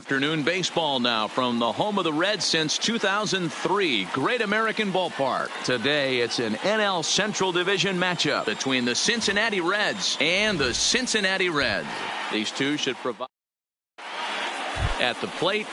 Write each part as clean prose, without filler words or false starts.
Afternoon baseball now from the home of the Reds since 2003. Great American Ballpark. Today it's an NL Central Division matchup between the Cincinnati Reds and the Cincinnati Reds. These two should provide at the plate.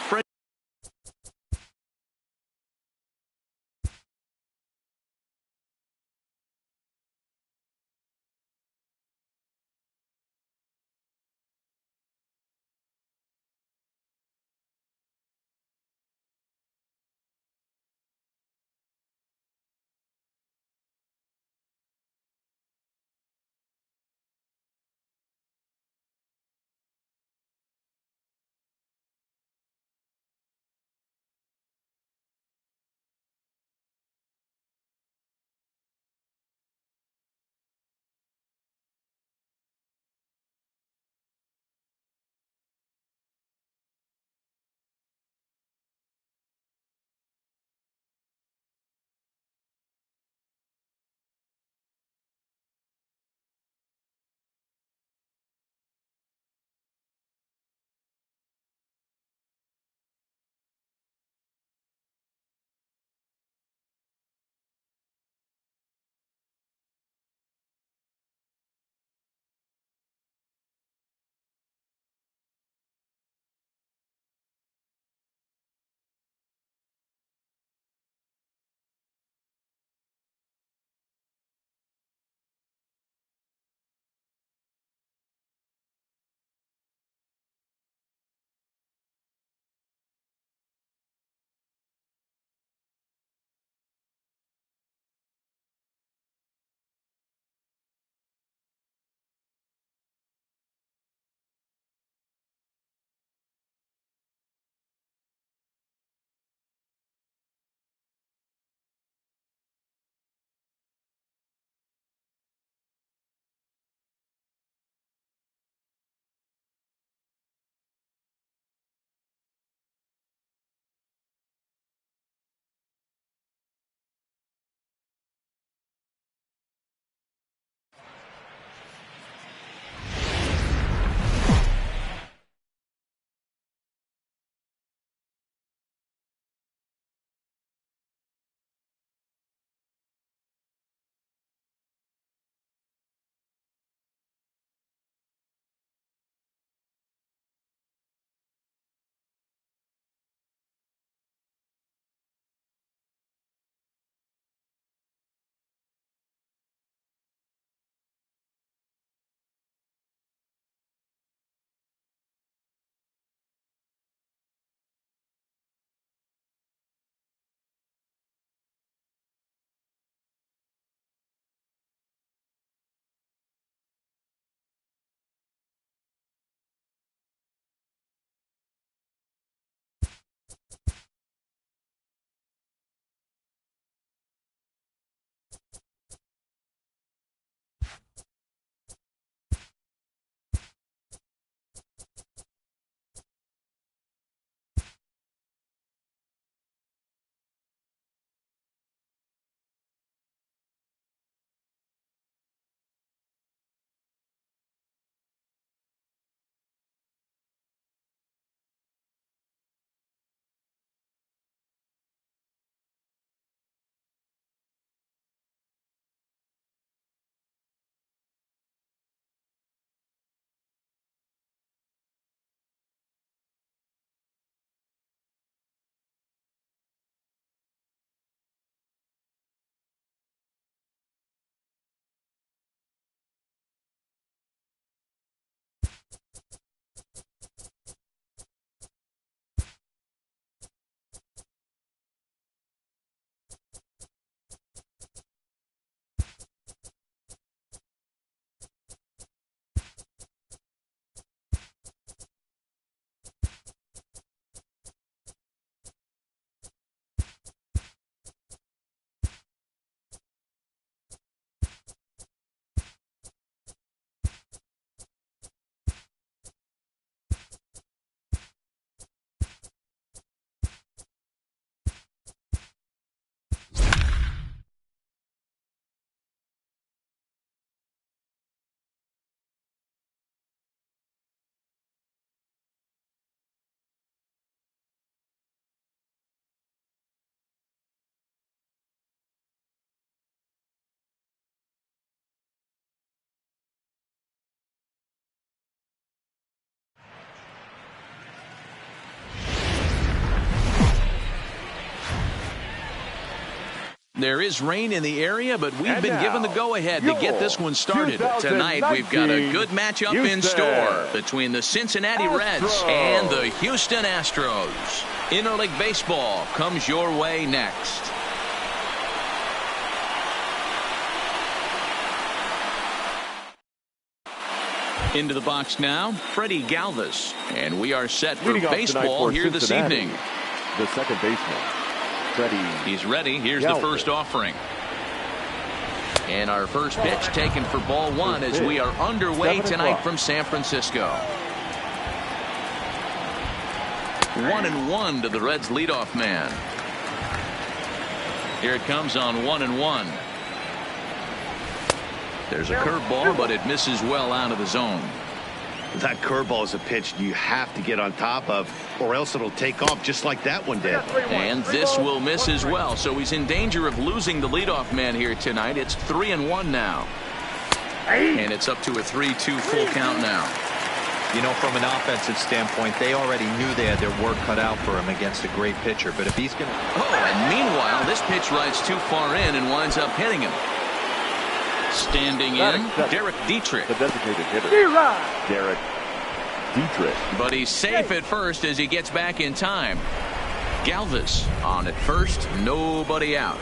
There is rain in the area, but we've been given the go-ahead to get this one started. Tonight, we've got a good matchup in store between the Cincinnati Reds and the Houston Astros. Interleague Baseball comes your way next. Into the box now, Freddie Galvis. And we are set for baseball here this evening. The second baseman, Freddie. He's ready. Here's the first offering. And our first pitch taken for ball one as we are underway tonight from San Francisco. 1-1 to the Reds leadoff man. Here it comes on 1-1. There's a curveball, but it misses well out of the zone. That curveball is a pitch you have to get on top of, or else it'll take off just like that one did. And this will miss as well, so he's in danger of losing the leadoff man here tonight. It's 3-1 now. And it's up to a 3-2 full count now. You know, from an offensive standpoint, they already knew they had their work cut out for him against a great pitcher. But if he's going to... Oh, and meanwhile, this pitch rides too far in and winds up hitting him. Standing in, Derek Dietrich. The designated hitter, Derek Dietrich. But he's safe at first as he gets back in time. Galvis on at first, nobody out.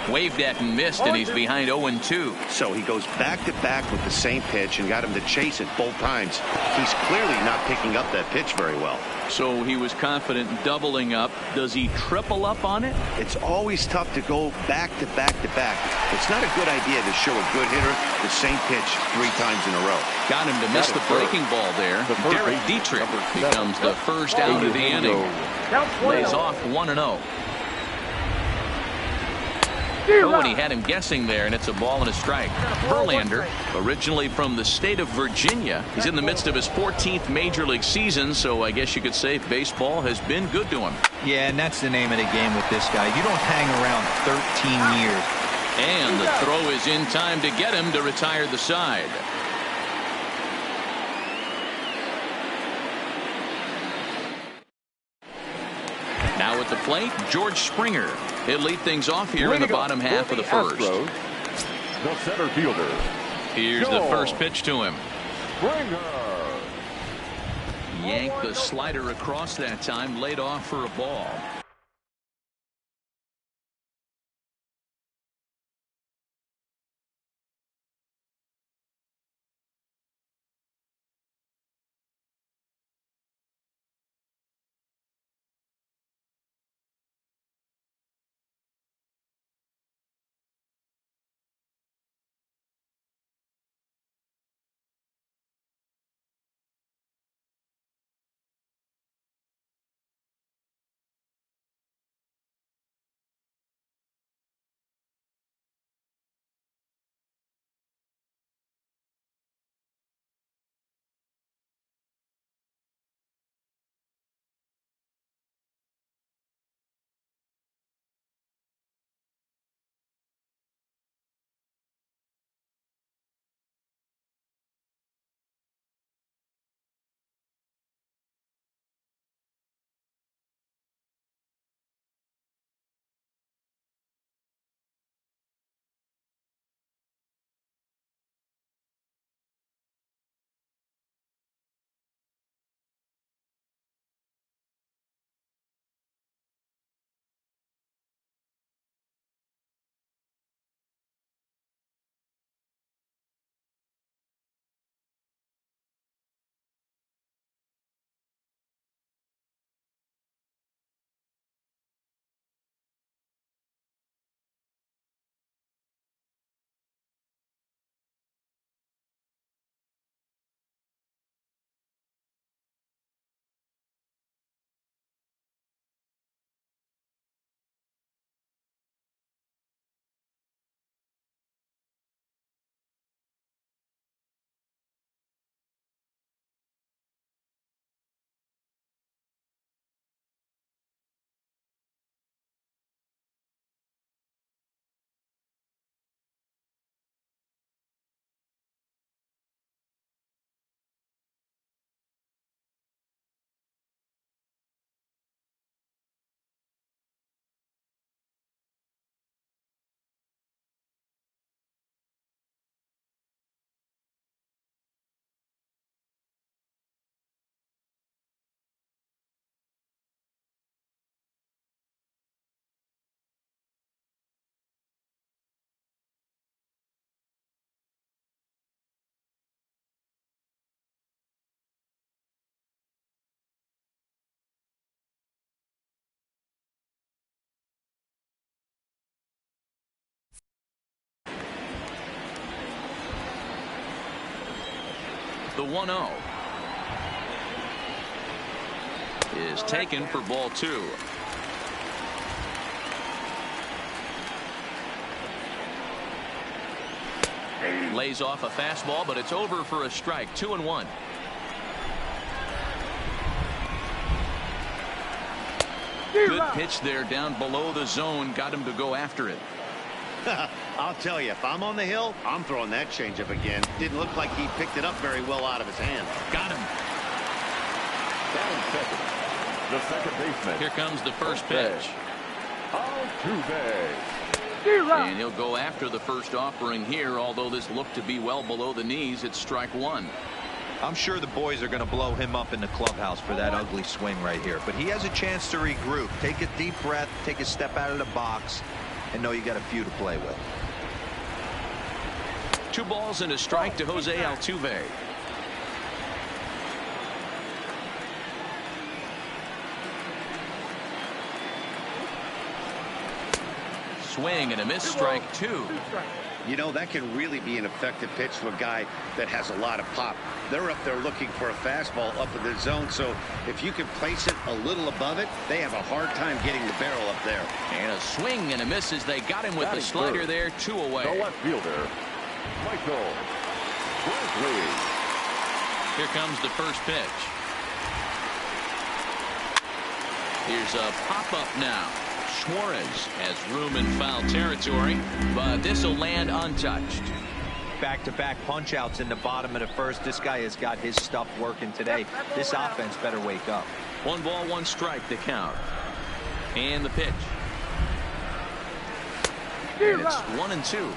Waved at and missed, and he's behind 0-2. So he goes back-to-back with the same pitch and got him to chase it both times. He's clearly not picking up that pitch very well. So he was confident doubling up. Does he triple up on it? It's always tough to go back-to-back-to-back. It's not a good idea to show a good hitter the same pitch 3 times in a row. Got him to miss the breaking ball there. Derek Dietrich becomes the first out of the inning. Lays off 1-0. Oh, and he had him guessing there, and it's a ball and a strike. Verlander, originally from the state of Virginia. He's in the midst of his 14th Major League season, so I guess you could say baseball has been good to him. Yeah, and that's the name of the game with this guy. You don't hang around 13 years. And the throw is in time to get him to retire the side. Now at the plate, George Springer. He'll lead things off here in the bottom half of the first. The center fielder. Here's the first pitch to him. Springer. Yanked the slider across that time, laid off for a ball. The 1-0 is taken for ball 2. Lays off a fastball, but it's over for a strike. 2-1. Good pitch there down below the zone. Got him to go after it. I'll tell you, if I'm on the hill, I'm throwing that changeup again. Didn't look like he picked it up very well out of his hand. Got him. Second. The second baseman. Here comes the first pitch. Altuve. And he'll go after the first offering here, although this looked to be well below the knees. It's strike 1. I'm sure the boys are going to blow him up in the clubhouse for that ugly swing right here. But he has a chance to regroup. Take a deep breath, take a step out of the box, and know you got a few to play with. 2 balls and a strike to Jose Altuve. Swing and a miss, strike 2. You know, that can really be an effective pitch to a guy that has a lot of pop. They're up there looking for a fastball up in the zone, so if you can place it a little above it, they have a hard time getting the barrel up there. And a swing and a miss as they got him with the slider there. 2 away. The left fielder, Michael Brantley. Here comes the first pitch. Here's a pop-up now. Suarez has room in foul territory, but this will land untouched. Back-to-back punch-outs in the bottom of the first. This guy has got his stuff working today. This offense better wake up. 1 ball, 1 strike to count. And the pitch. And it's 1-2.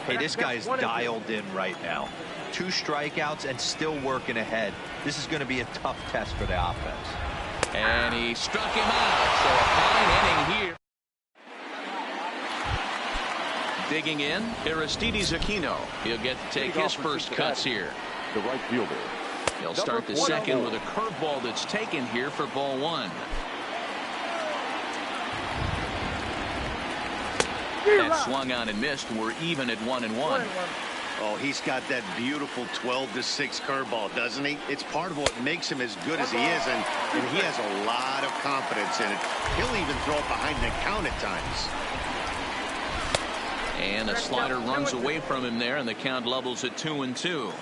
Hey, this guy's dialed in right now. 2 strikeouts and still working ahead. This is going to be a tough test for the offense. And he struck him out. So a fine inning here. Digging in, Aristides Aquino. He'll get to take his first cuts here. The right fielder. He'll start the second with a curveball that's taken here for ball 1. That swung on and missed. We're even at 1-1. Oh, he's got that beautiful 12-6 curveball, doesn't he? It's part of what makes him as good as he is, and he has a lot of confidence in it. He'll even throw it behind the count at times. And a slider runs away from him there, and the count levels at 2-2.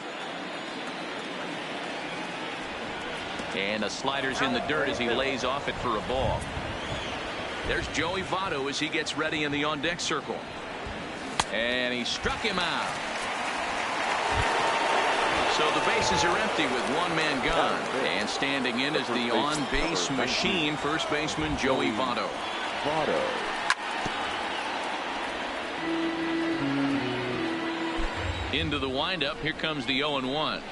And a slider's in the dirt as he lays off it for a ball. There's Joey Votto as he gets ready in the on-deck circle. And he struck him out. So the bases are empty with 1 man gone. And standing in is the on-base machine, first baseman Joey Votto. Into the windup. Here comes the 0-1.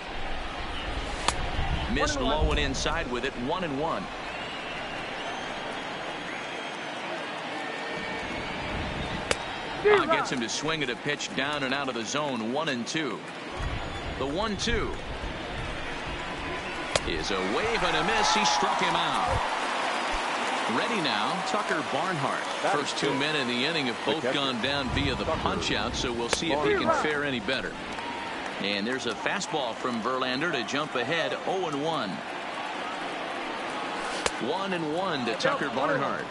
Missed low and inside with it. 1-1. Gets him to swing at a pitch down and out of the zone. 1-2. The 1-2 is a wave and a miss. He struck him out. Ready now, Tucker Barnhart. First 2 men in the inning have both gone down via the punch out, so we'll see if he can fare any better. And there's a fastball from Verlander to jump ahead. 0-1. 1-1 to Tucker Barnhart.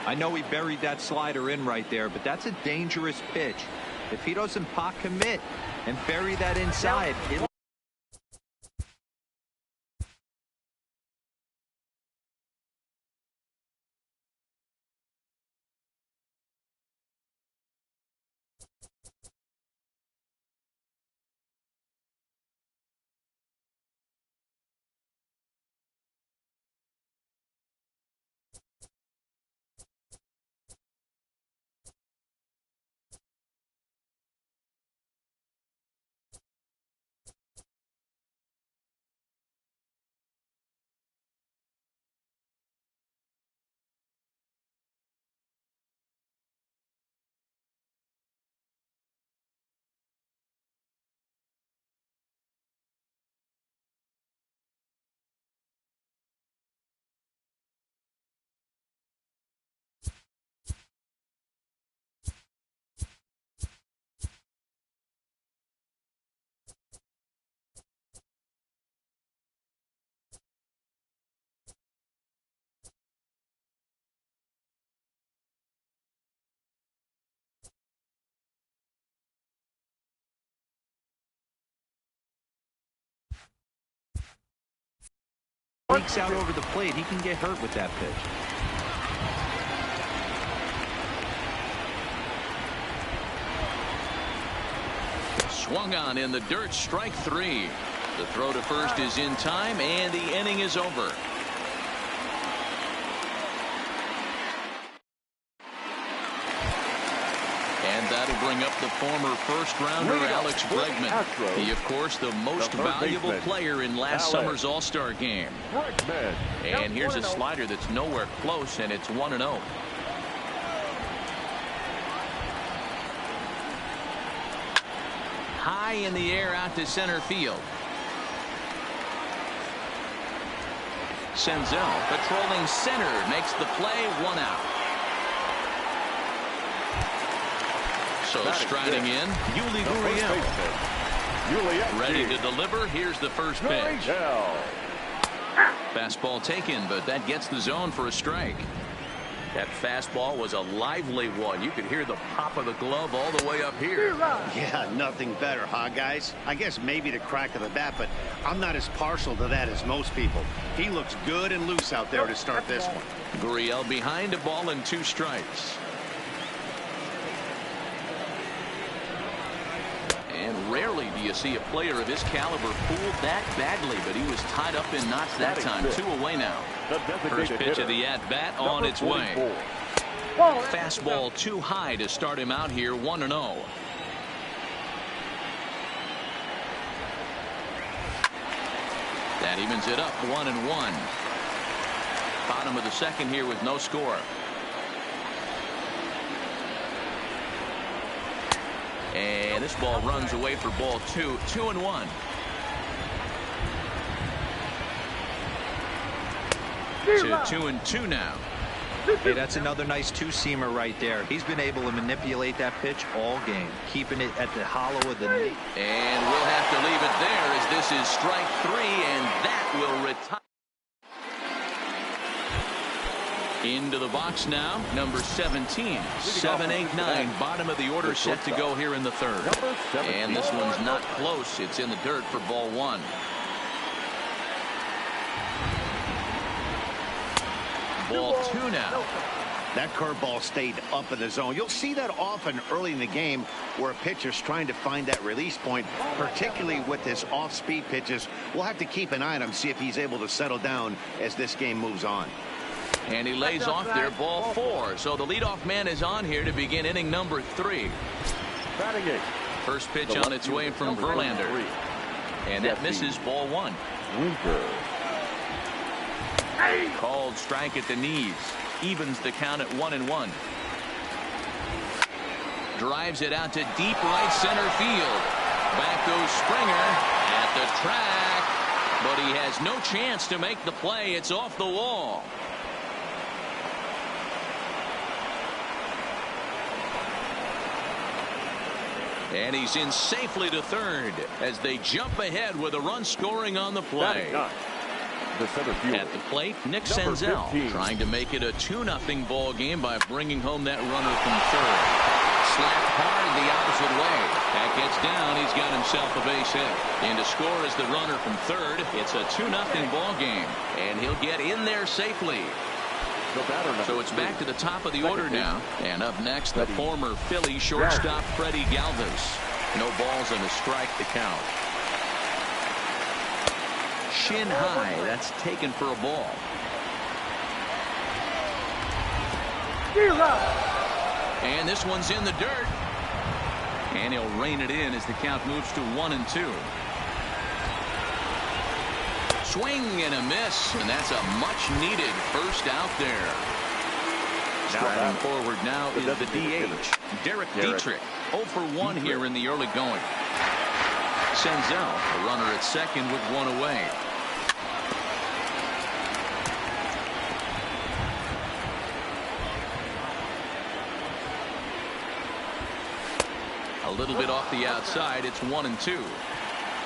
I know he buried that slider in right there, but that's a dangerous pitch. If he doesn't pot commit and bury that inside, it'll peeks out over the plate, he can get hurt with that pitch. Swung on in the dirt, strike 3. The throw to first is in time, and the inning is over. And that'll bring up the former first-rounder Alex Bregman. He, of course, the most valuable player in last summer's All-Star game. And here's a slider that's nowhere close, and it's 1-0. High in the air out to center field. Senzel patrolling center makes the play, 1 out. So striding in, Yuli Gurriel. Ready to deliver. Here's the first pitch. Fastball taken, but that gets the zone for a strike. That fastball was a lively one. You could hear the pop of the glove all the way up here. Yeah, nothing better, huh, guys? I guess maybe the crack of the bat, but I'm not as partial to that as most people. He looks good and loose out there to start this one. Gurriel behind, a ball and 2 strikes. And rarely do you see a player of his caliber fooled that badly, but he was tied up in knots that time. 2 away now. First pitch of the at-bat on its way. Fastball too high to start him out here, 1-0. That evens it up, 1-1. Bottom of the second here with no score. And this ball runs away for ball 2. 2-1. To 2-2 now. Hey, that's another nice two-seamer right there. He's been able to manipulate that pitch all game, keeping it at the hollow of the knee. And we'll have to leave it there as this is strike 3, and that will retire. Into the box now, number 17. 7-8-9, bottom of the order set to go here in the third. And this one's not close. It's in the dirt for ball 1. Ball 2 now. That curveball stayed up in the zone. You'll see that often early in the game where a pitcher's trying to find that release point, particularly with his off-speed pitches. We'll have to keep an eye on him, see if he's able to settle down as this game moves on. And he lays off there, ball 4. So the leadoff man is on here to begin inning number 3. First pitch on its way from Verlander. And that misses, ball 1. Called strike at the knees. Evens the count at 1-1. Drives it out to deep right center field. Back goes Springer at the track. But he has no chance to make the play. It's off the wall. And he's in safely to third as they jump ahead with a run scoring on the play. At the plate, Nick Senzel trying to make it a 2-0 ball game by bringing home that runner from third. Slapped hard the opposite way. That gets down. He's got himself a base hit. And to score is the runner from third. It's a 2-0 ball game. And he'll get in there safely. So it's back to the top of the order now. And up next, the former Philly shortstop Freddie Galvis. No balls and a strike to count. Shin high. That's taken for a ball. And this one's in the dirt. And he'll rein it in as the count moves to 1-2. Swing and a miss, and that's a much-needed first out there. Striding forward now is the DH, Derek Dietrich. 0 for 1 here in the early going. Senzel, a runner at second with 1 away. A little bit off the outside. It's 1-2.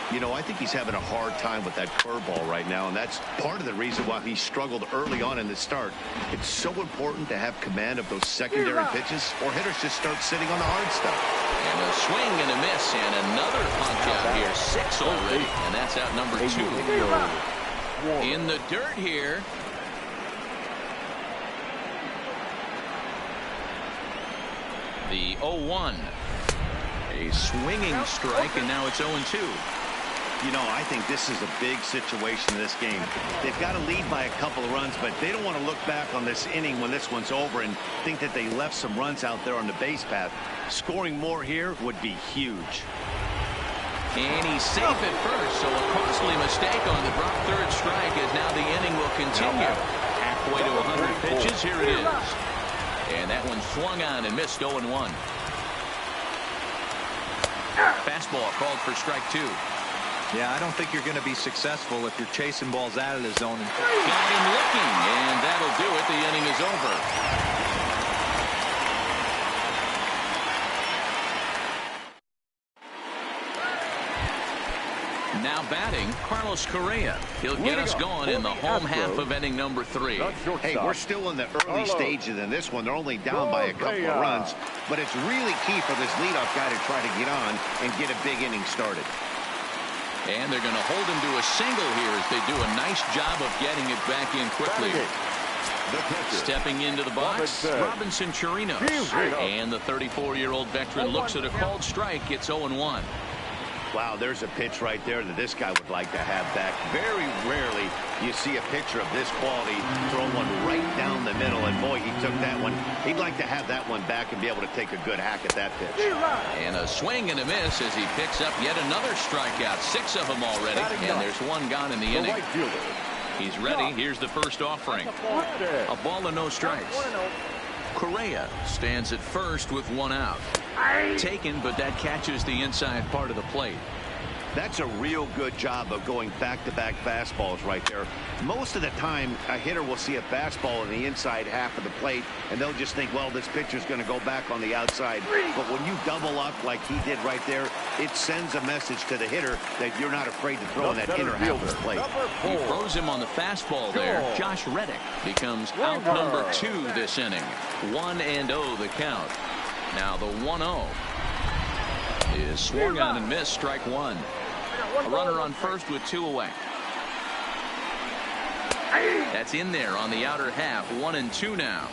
You know, I think he's having a hard time with that curveball right now, and that's part of the reason why he struggled early on in the start. It's so important to have command of those secondary pitches, or hitters just start sitting on the hard stuff. And a swing and a miss, and another punch out here. 6 already, and that's out number 2. In the dirt here. The 0-1. A swinging strike, and now it's 0-2. You know, I think this is a big situation in this game. They've got to lead by a couple of runs, but they don't want to look back on this inning when this one's over and think that they left some runs out there on the base path. Scoring more here would be huge. And he's safe at first, so a costly mistake on the drop third strike as now the inning will continue. Halfway to 100 pitches, here it is. And that one swung on and missed 0-1. Fastball called for strike 2. Yeah, I don't think you're going to be successful if you're chasing balls out of the zone. Got him looking, and that'll do it. The inning is over. Now batting, Carlos Correa. He'll get us going in the home half of inning number 3. Hey, we're still in the early stages in this one. They're only down by a couple of runs, but it's really key for this leadoff guy to try to get on and get a big inning started. And they're going to hold him to a single here as they do a nice job of getting it back in quickly. Stepping into the box, Robinson Chirinos. And the 34-year-old veteran looks at a called strike. It's 0-1. Wow, there's a pitch right there that this guy would like to have back. Very rarely you see a pitcher of this quality throw one right down the middle, and boy, he took that one. He'd like to have that one back and be able to take a good hack at that pitch. And a swing and a miss as he picks up yet another strikeout. 6 of them already, and there's one gone in the inning. He's ready. Here's the first offering. A ball and no strikes. Correa stands at first with 1 out. Taken, but that catches the inside part of the plate. That's a real good job of going back-to-back fastballs right there. Most of the time, a hitter will see a fastball in the inside half of the plate, and they'll just think, well, this pitcher's going to go back on the outside. But when you double up like he did right there, it sends a message to the hitter that you're not afraid to throw in that inner half of the plate. He throws him on the fastball there. Josh Reddick becomes out number 2 this inning. 1-0 the count. Now the 1-0 is swung on and missed, strike 1. A runner on first with 2 away. That's in there on the outer half. 1-2 now.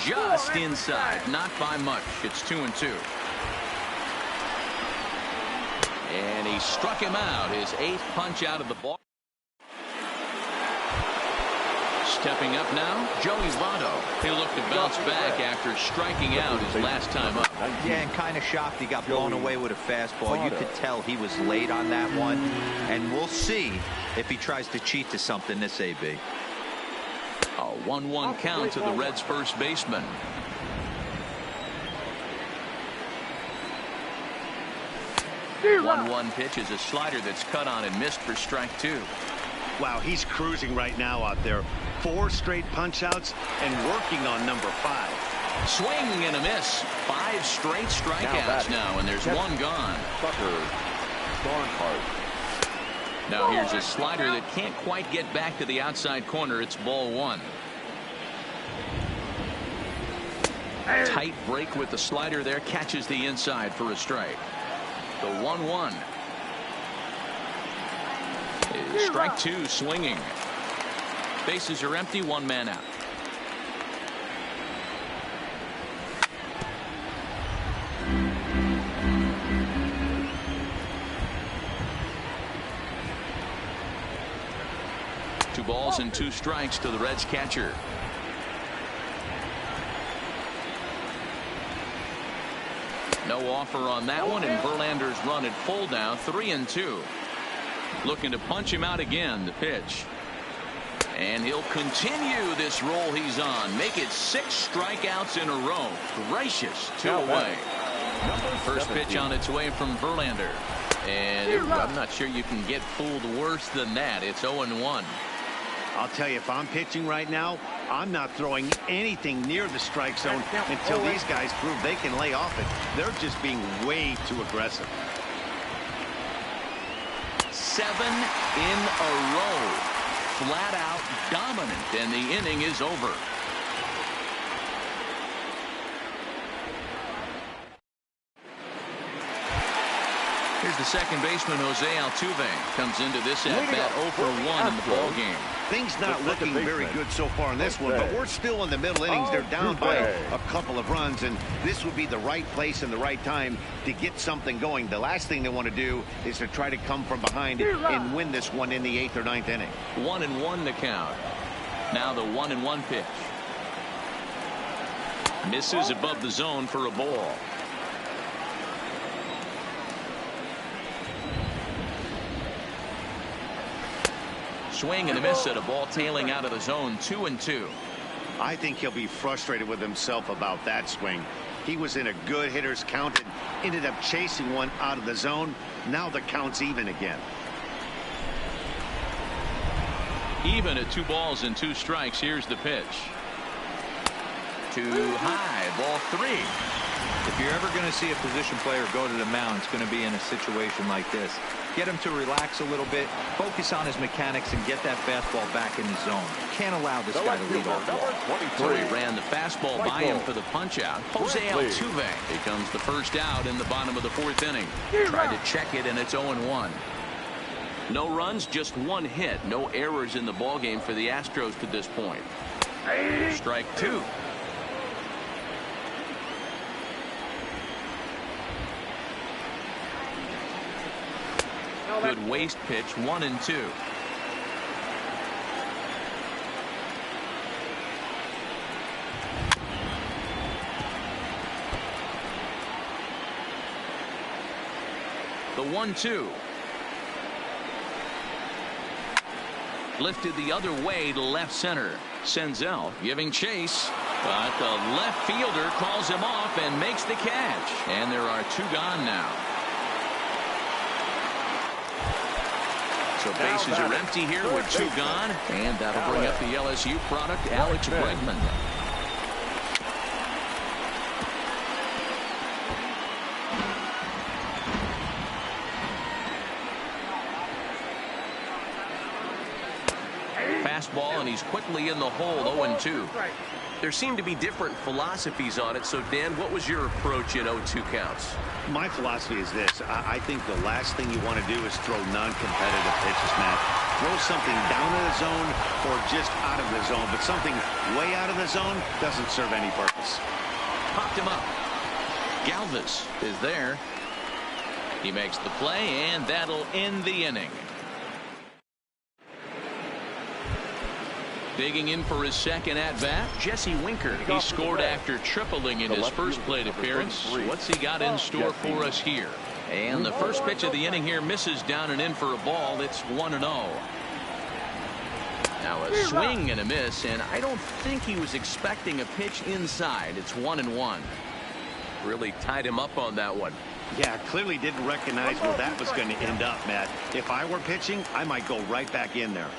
Just inside, not by much. It's 2-2. And he struck him out. His 8th punch out of the ball. Stepping up now, Joey Votto. He'll look to bounce back after striking out his last time up. Yeah, and kind of shocked he got blown away with a fastball. You could tell he was late on that one. And we'll see if he tries to cheat to something this AB. A 1-1 count to the Reds' first baseman. The 1-1 pitch is a slider that's cut on and missed for strike 2. Wow, he's cruising right now out there. 4 straight punch-outs and working on number 5. Swing and a miss. 5 straight strikeouts now, and there's 1 gone. Now here's a slider that can't quite get back to the outside corner. It's ball 1. Tight break with the slider there. Catches the inside for a strike. The 1-1. Strike 2 swinging. Bases are empty, 1 man out. Two balls and 2 strikes to the Reds catcher. No offer on that one, and Verlander's run at full now, 3-2. Looking to punch him out again. The pitch. And he'll continue this roll he's on. Make it 6 strikeouts in a row. Gracious. 2 away. First pitch on its way from Verlander. And I'm not sure you can get fooled worse than that. It's 0-1. I'll tell you, if I'm pitching right now, I'm not throwing anything near the strike zone until these guys prove they can lay off it. They're just being way too aggressive. 7 in a row. Flat out dominant, and the inning is over. Here's the second baseman, Jose Altuve. Comes into this at-bat 0 for 1 in the ball game. Things not looking very good so far in this one, but we're still in the middle innings. They're down by a couple of runs, and this would be the right place and the right time to get something going. The last thing they want to do is to try to come from behind and win this one in the 8th or 9th inning. 1-1 to count. Now the 1-1 pitch. Misses above the zone for a ball. Swing and a miss at a ball tailing out of the zone. 2-2. I think he'll be frustrated with himself about that swing. He was in a good hitter's count and ended up chasing one out of the zone. Now the count's even again. Even at 2 balls and 2 strikes. Here's the pitch. Too high. Ball 3. If you're ever going to see a position player go to the mound, it's going to be in a situation like this. Get him to relax a little bit, focus on his mechanics, and get that fastball back in the zone. Can't allow this guy to lead off. So he ran the fastball by him for the punch out. Jose Altuve becomes the first out in the bottom of the 4th inning. Tried to check it, and it's 0-1. No runs, just 1 hit. No errors in the ball game for the Astros to this point. Strike 2. Good waist pitch. 1-2. The 1-2. Lifted the other way to left center. Senzel giving chase, but the left fielder calls him off and makes the catch. And there are 2 gone now. So bases are empty here with 2 gone, and that'll bring up the LSU product, Alex Bregman. Fastball, and he's quickly in the hole. 0-2. There seem to be different philosophies on it. So, Dan, what was your approach in 0-2 counts? My philosophy is this. I think the last thing you want to do is throw non-competitive pitches, Matt. Throw something down in the zone or just out of the zone, but something way out of the zone doesn't serve any purpose. Popped him up. Galvis is there. He makes the play, and that'll end the inning. Digging in for his second at-bat, Jesse Winker. He scored after tripling in his first plate appearance. What's he got in store for us here? And the first pitch of the inning here misses down and in for a ball. It's 1-0. Now a swing and a miss, and I don't think he was expecting a pitch inside. It's 1-1. Really tied him up on that one. Yeah, clearly didn't recognize where that was going to end up, Matt. If I were pitching, I might go right back in there.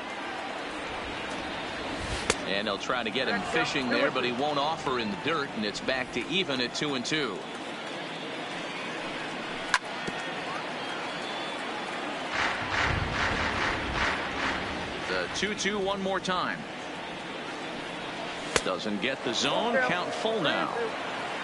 And they'll try to get him fishing there, but he won't offer in the dirt, and it's back to even at 2-2. The 2-2 one more time. Doesn't get the zone. Count full now.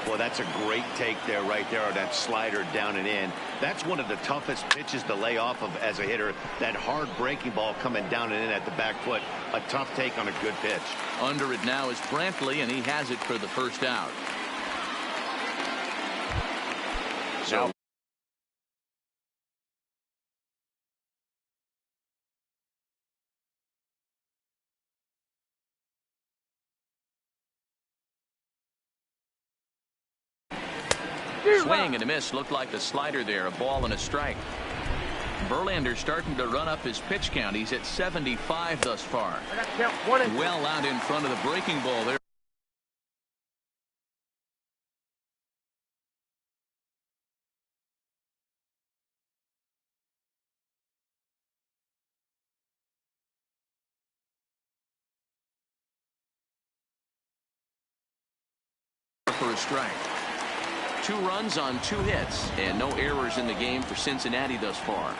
Well, that's a great take there, right there, that slider down and in. That's one of the toughest pitches to lay off of as a hitter. That hard breaking ball coming down and in at the back foot. A tough take on a good pitch. Under it now is Brantley, and he has it for the first out. So swing and a miss. Looked like the slider there. A ball and a strike. Verlander starting to run up his pitch count. He's at 75 thus far. Well out in front of the breaking ball there. For a strike. 2 runs on 2 hits, and no errors in the game for Cincinnati thus far.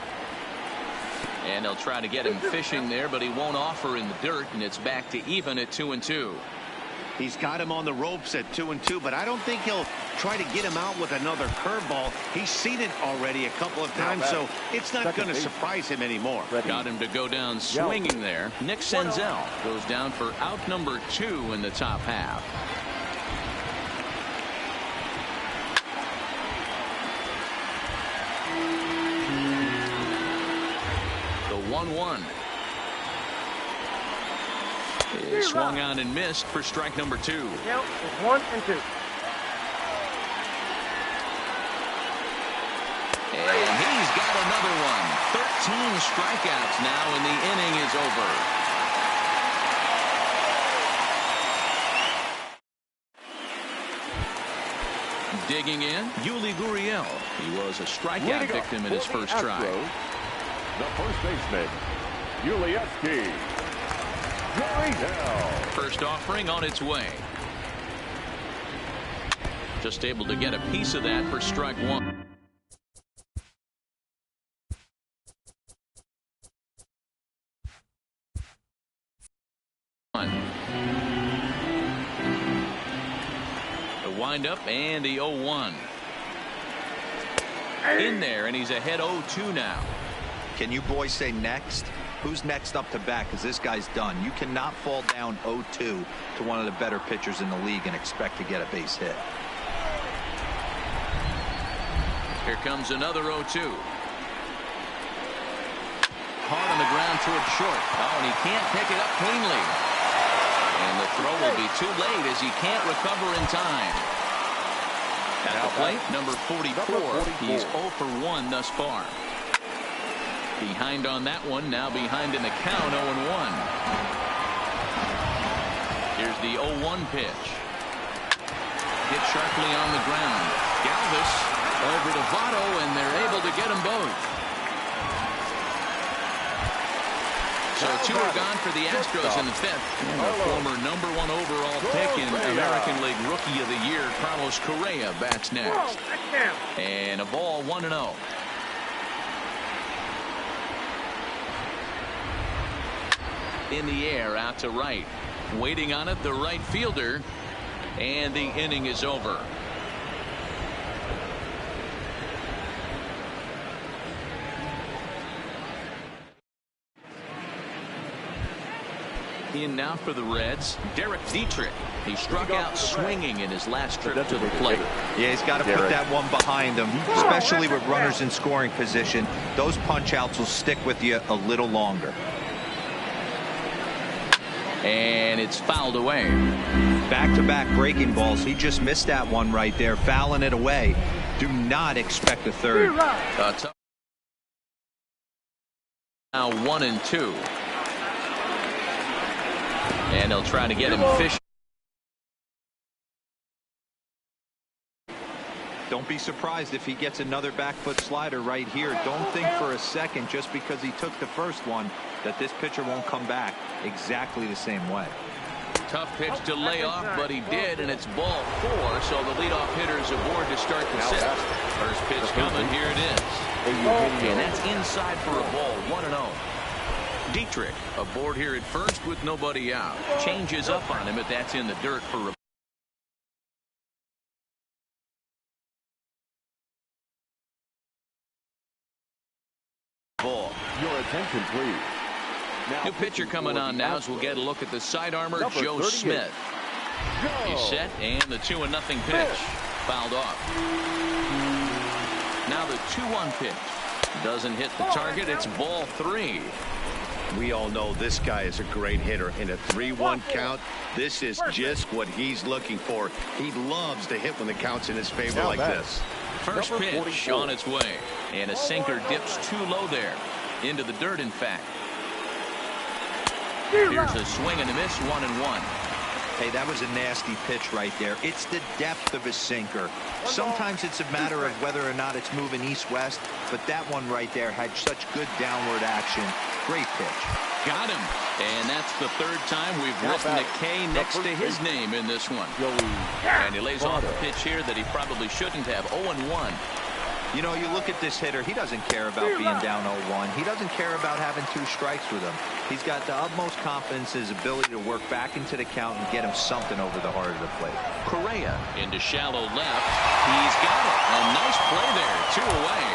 And they'll try to get him fishing there, but he won't offer in the dirt, and it's back to even at 2-2. He's got him on the ropes at 2-2, but I don't think he'll try to get him out with another curveball. He's seen it already a couple of times, so it's not going to surprise him anymore. Got him to go down swinging there. Nick Senzel goes down for out number 2 in the top half. The 1-1. Swung on and missed for strike number 2. Count is 1-2. And he's got another one. 13 strikeouts now, and the inning is over. Digging in, Yuli Gurriel. He was a strikeout victim in his first try. The first baseman, Yuli First offering on its way. Just able to get a piece of that for strike 1. The windup and the 0-1. In there, and he's ahead 0-2 now. Can you boys say next? Who's next up to bat? Because this guy's done. You cannot fall down 0-2 to one of the better pitchers in the league and expect to get a base hit. Here comes another 0-2. Hard on the ground towards short. Oh, and he can't pick it up cleanly. And the throw will be too late as he can't recover in time. At the plate, number 44. He's 0 for 1 thus far. Behind on that one, now behind in the count, 0-1. Here's the 0-1 pitch. Hit sharply on the ground. Galvis over to Votto, and they're able to get them both. So 2 are gone for the Astros in the 5th. And the former number 1 overall pick in American League Rookie of the Year, Carlos Correa, bats next. And a ball 1-0. In the air out to right. Waiting on it, the right fielder. And the inning is over. In now for the Reds, Derek Dietrich. He struck out swinging in his last trip to the plate. Yeah, he's got to put that one behind him, especially with runners in scoring position. Those punch outs will stick with you a little longer. And it's fouled away. Back-to-back breaking balls. He just missed that one right there, fouling it away. Do not expect a third. Now 1-2. And they'll try to get him fishing. Don't be surprised if he gets another back foot slider right here. Don't think for a second, just because he took the first one, that this pitcher won't come back exactly the same way. Tough pitch to lay off, but he did, and it's ball 4, so the leadoff hitter's aboard to start the 6th. First pitch coming, here it is. And that's inside for a ball, 1-0. Dietrich aboard here at first with nobody out. Changes up on him, but that's in the dirt for a ball. Your attention, please. New pitcher coming on now as we'll get a look at the side armor, Joe Smith. He's set, and the 2-0 pitch fouled off. Now the 2-1 pitch doesn't hit the target. It's ball 3. We all know this guy is a great hitter. In a 3-1 count, this is just what he's looking for. He loves to hit when the count's in his favor like this. First pitch on its way, and a sinker dips too low there. Into the dirt, in fact. Here's a swing and a miss, 1-1. Hey, that was a nasty pitch right there. It's the depth of his sinker. Sometimes it's a matter of whether or not it's moving east-west, but that one right there had such good downward action. Great pitch. Got him. And that's the 3rd time we've written a K next to his name in this one. And he lays off a pitch here that he probably shouldn't have. 0-1. You know, you look at this hitter, he doesn't care about being down 0-1. He doesn't care about having 2 strikes with him. He's got the utmost confidence in his ability to work back into the count and get him something over the heart of the plate. Correa into shallow left. He's got it. A nice play there. 2 away.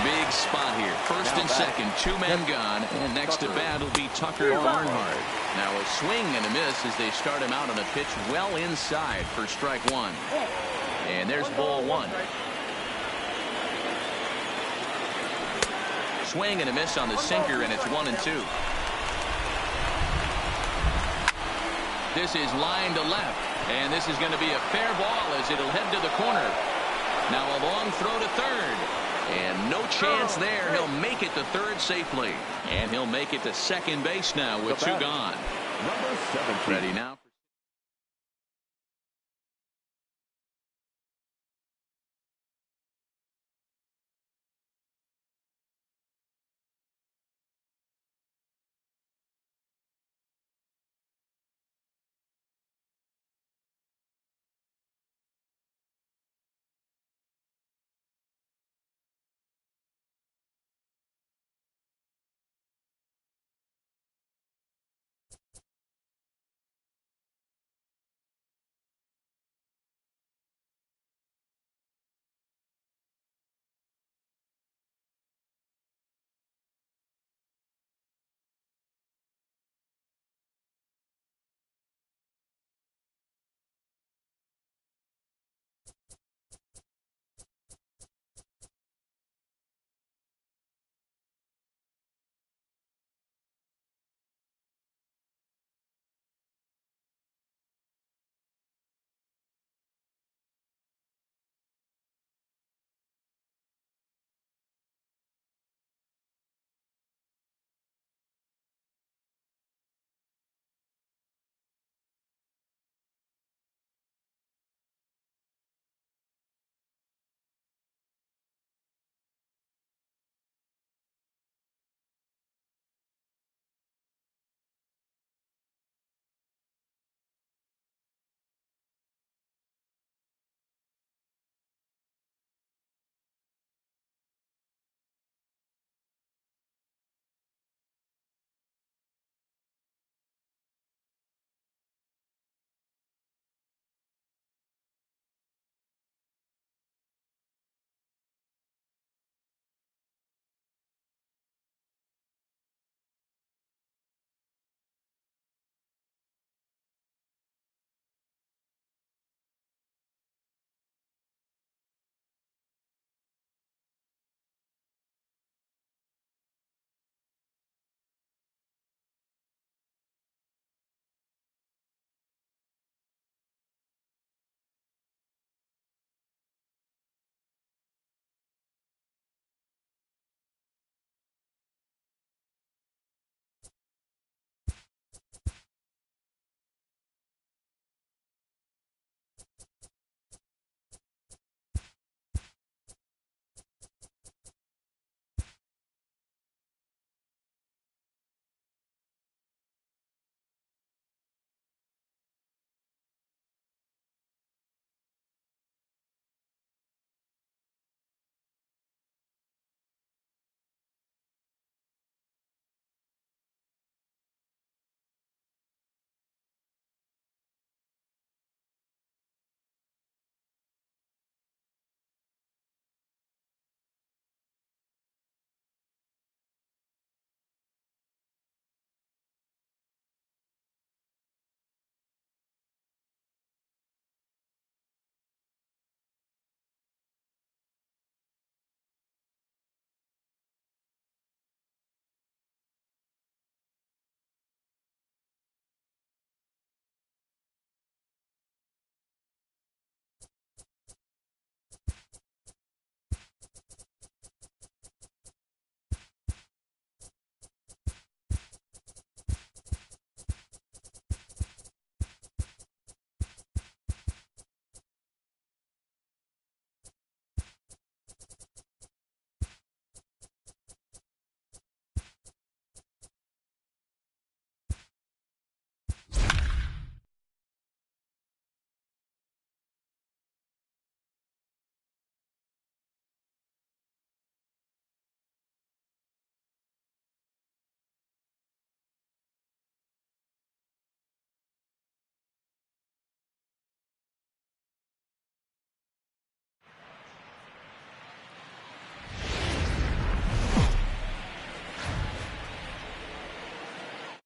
Big spot here. First and second, 2 men gone. And next to bat will be Tucker Barnhart. Now a swing and a miss as they start him out on a pitch well inside for strike 1. And there's ball 1. Swing and a miss on the sinker, and it's 1-2. This is line to left, and this is going to be a fair ball as it'll head to the corner. Now a long throw to third, and no chance there. He'll make it to third safely, and he'll make it to second base now with 2 gone. Number 17. Ready now.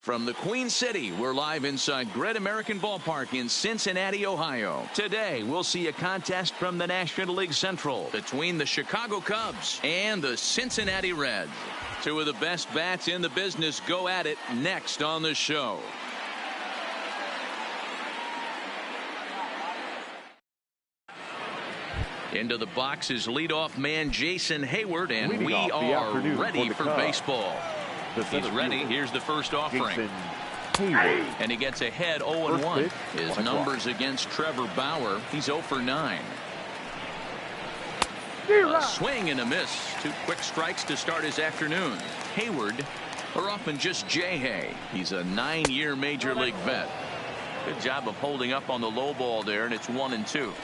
From the Queen City, we're live inside Great American Ballpark in Cincinnati, Ohio. Today, we'll see a contest from the National League Central between the Chicago Cubs and the Cincinnati Reds. Two of the best bats in the business go at it next on the show. Into the box is leadoff man Jason Heyward, and we are ready for baseball. He's ready. Here's the first offering. And he gets ahead 0-1. His numbers against Trevor Bauer, he's 0 for 9. A swing and a miss. 2 quick strikes to start his afternoon. Heyward, or often just J-Hay. He's a 9-year Major League vet. Good job of holding up on the low ball there, and it's 1-2.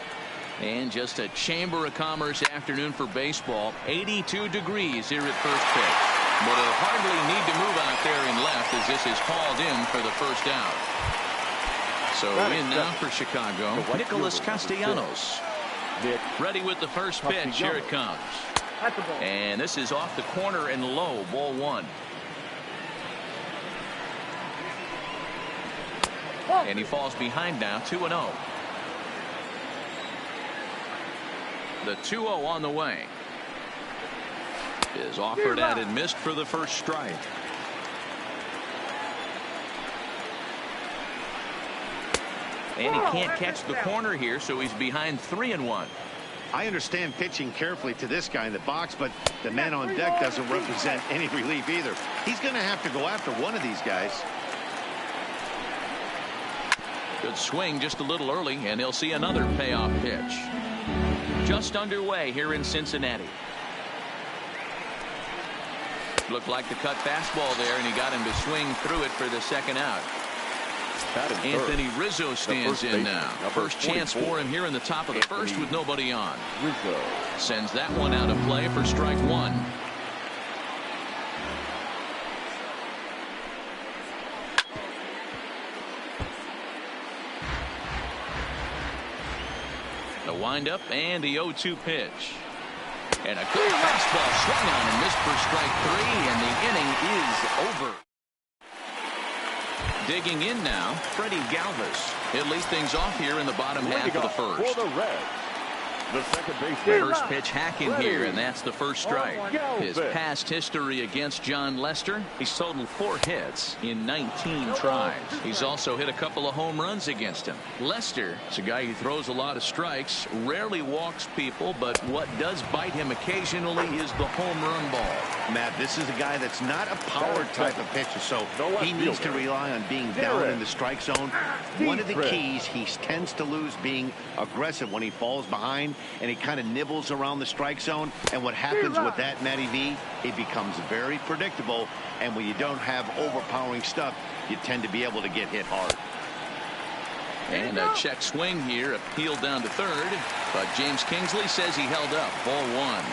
And just a Chamber of Commerce afternoon for baseball. 82 degrees here at first pitch. But he'll hardly need to move out there in left as this is hauled in for the first out. So in now for Chicago, Nicholas Castellanos. Ready with the first pitch. Here it comes. And this is off the corner and low. Ball 1. And he falls behind now, 2-0. The 2-0 on the way. Is offered at and missed for the first strike. And he can't catch the corner here, so he's behind 3-1. I understand pitching carefully to this guy in the box, but the man on deck doesn't represent any relief either. He's going to have to go after one of these guys. Good swing just a little early, and he'll see another payoff pitch. Just underway here in Cincinnati. Looked like the cut fastball there, and he got him to swing through it for the second out. Anthony Rizzo stands in now. First chance for him here in the top of the first with nobody on. Rizzo sends that one out of play for strike 1. The windup and the 0-2 pitch. And a good fastball swung on and missed for strike 3, and the inning is over. Digging in now, Freddie Galvis. He'll lead things off here in the bottom half of the first. For the Reds, the second baseman. First pitch hacking here, and that's the first strike. His past history against John Lester, he's totaled 4 hits in 19 tries. He's also hit a couple of home runs against him. Lester is a guy who throws a lot of strikes, rarely walks people, but what does bite him occasionally is the home run ball. Matt, this is a guy that's not a power type of pitcher, so he needs to rely on being down in the strike zone. One of the keys, he tends to lose being aggressive when he falls behind, and he kind of nibbles around the strike zone. And what happens with that, Matty V, it becomes very predictable, and when you don't have overpowering stuff, you tend to be able to get hit hard. And a check swing here, appealed down to third, but James Kingsley says he held up. Ball 1.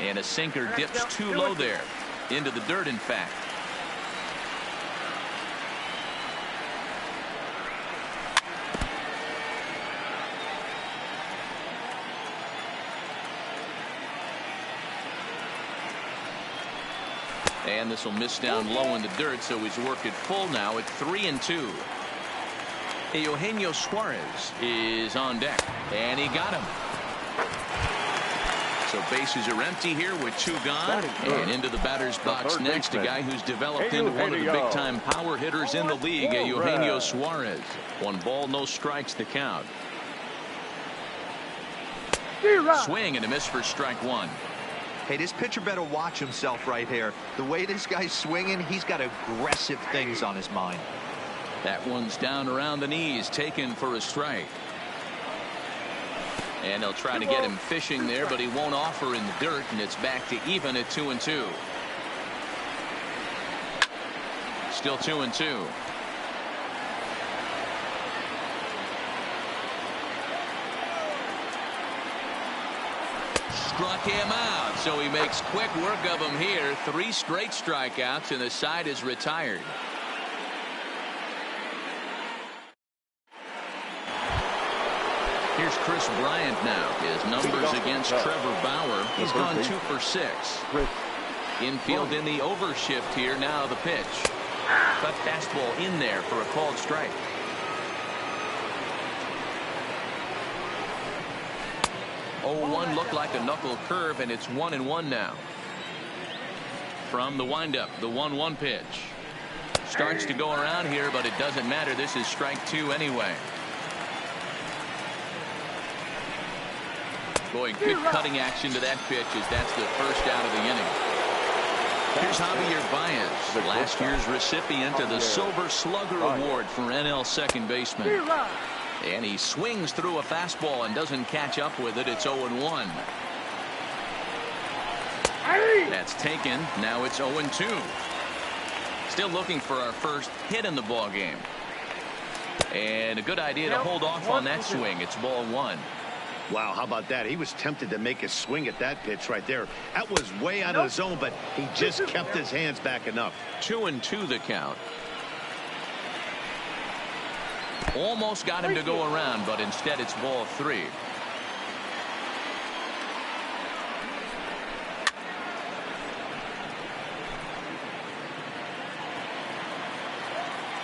And a sinker dips too low there. Into the dirt, in fact. And this will miss down low in the dirt, so he's worked it full now at 3-2. Eugenio Suarez is on deck, and he got him. So bases are empty here with 2 gone. And into the batter's box next, a guy who's developed into one of the big-time power hitters in the league, Eugenio Suarez. 1 ball, no strikes to count. Swing and a miss for strike 1. Hey, this pitcher better watch himself right here. The way this guy's swinging, he's got aggressive things on his mind. That one's down around the knees, taken for a strike. And they'll try to get him fishing there, but he won't offer in the dirt, and it's back to even at 2-2. Still 2-2. Struck him out, so he makes quick work of him here. 3 straight strikeouts, and the side is retired. Here's Chris Bryant now. His numbers against Trevor Bauer. He's gone 2 for 6. Infield in the overshift here. Now the pitch. Cut fastball in there for a called strike. Oh, 1 looked like a knuckle curve, and it's 1-1 now. From the windup, the 1-1 pitch. Starts to go around here, but it doesn't matter. This is strike 2 anyway. Boy, good cutting action to that pitch as that's the first out of the inning. Here's Javier Baez, last year's recipient of the Silver Slugger Award for NL second baseman. And he swings through a fastball and doesn't catch up with it. It's 0-1. That's taken. Now it's 0-2. Still looking for our first hit in the ball game. And a good idea to hold off on that swing. It's ball 1. Wow, how about that? He was tempted to make a swing at that pitch right there. That was way out of the zone, but he just kept his hands back enough. 2-2 the count. Almost got him to go around, but instead it's ball 3.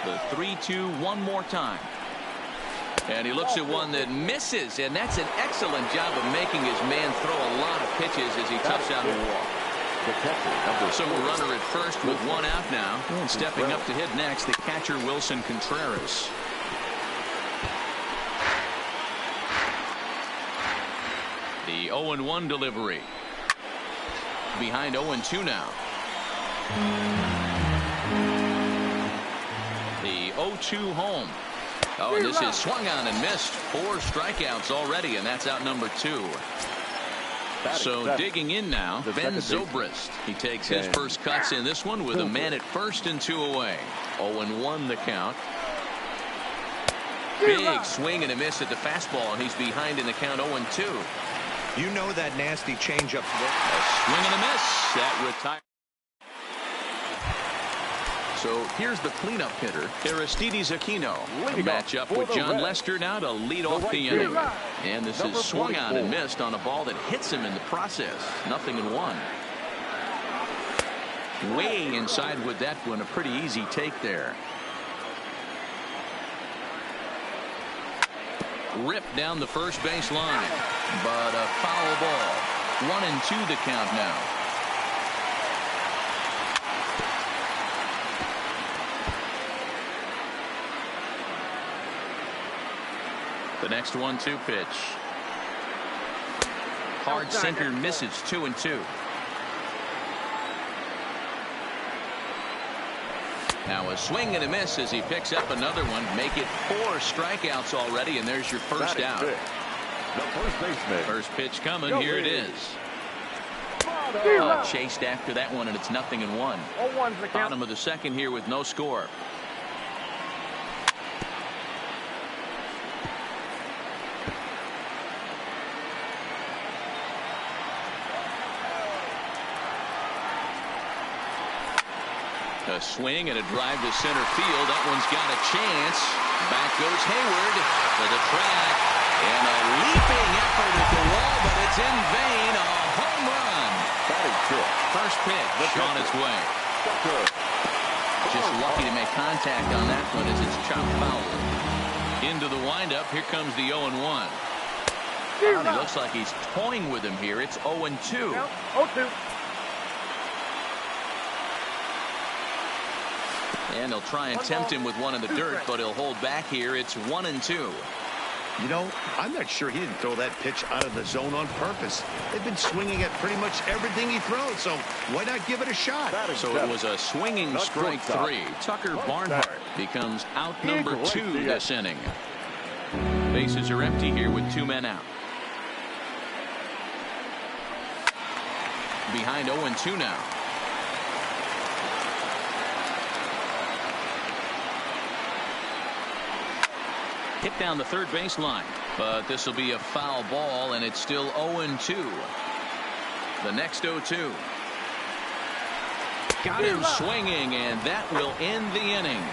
The 3-2 one more time. And he looks at one that misses, and that's an excellent job of making his man throw a lot of pitches as he touched out a walk. So a runner at first with 1 out now. And stepping up to hit next, the catcher Wilson Contreras. The 0-1 delivery. Behind 0-2 now. The 0-2 home. Oh, and this is swung on and missed. 4 strikeouts already, and that's out number 2. So digging in now, Ben Zobrist. He takes his first cuts in this one with a man at first and 2 away. 0-1 the count. Big swing and a miss at the fastball, and he's behind in the count 0-2. You know that nasty changeup. A swing and a miss. That retires. So here's the cleanup hitter, Aristides Aquino. A matchup with John Lester now to lead off the inning. And this is swung on and missed on a ball that hits him in the process. 0-1. Way inside with that one. A pretty easy take there. Ripped down the first base line. But a foul ball. 1-2 the count now. The next 1-2 pitch. Hard sinker misses. 2-2. Now a swing and a miss as he picks up another one. Make it 4 strikeouts already, and there's your first out. The first baseman. First pitch coming. Here it is. Chased after that one, and it's 0-1. Bottom of the second here with no score. A swing and a drive to center field. That one's got a chance. Back goes Hayward to the track. And a leaping effort at the wall, but it's in vain. A home run. First pitch on its way. Just lucky to make contact on that one as it's chopped foul. Into the windup. Here comes the 0-1. He looks like he's toying with him here. It's 0-2. 0-2. And he'll try and tempt him with one in the dirt, but he'll hold back here. It's 1-2. You know, I'm not sure he didn't throw that pitch out of the zone on purpose. They've been swinging at pretty much everything he throws, so why not give it a shot? So it was a swinging strike 3. Tucker Barnhart becomes out number 2 this inning. Bases are empty here with 2 men out. Behind 0-2 now. Hit down the third baseline, but this will be a foul ball, and it's still 0-2. The next 0-2. Got him swinging, and that will end the inning.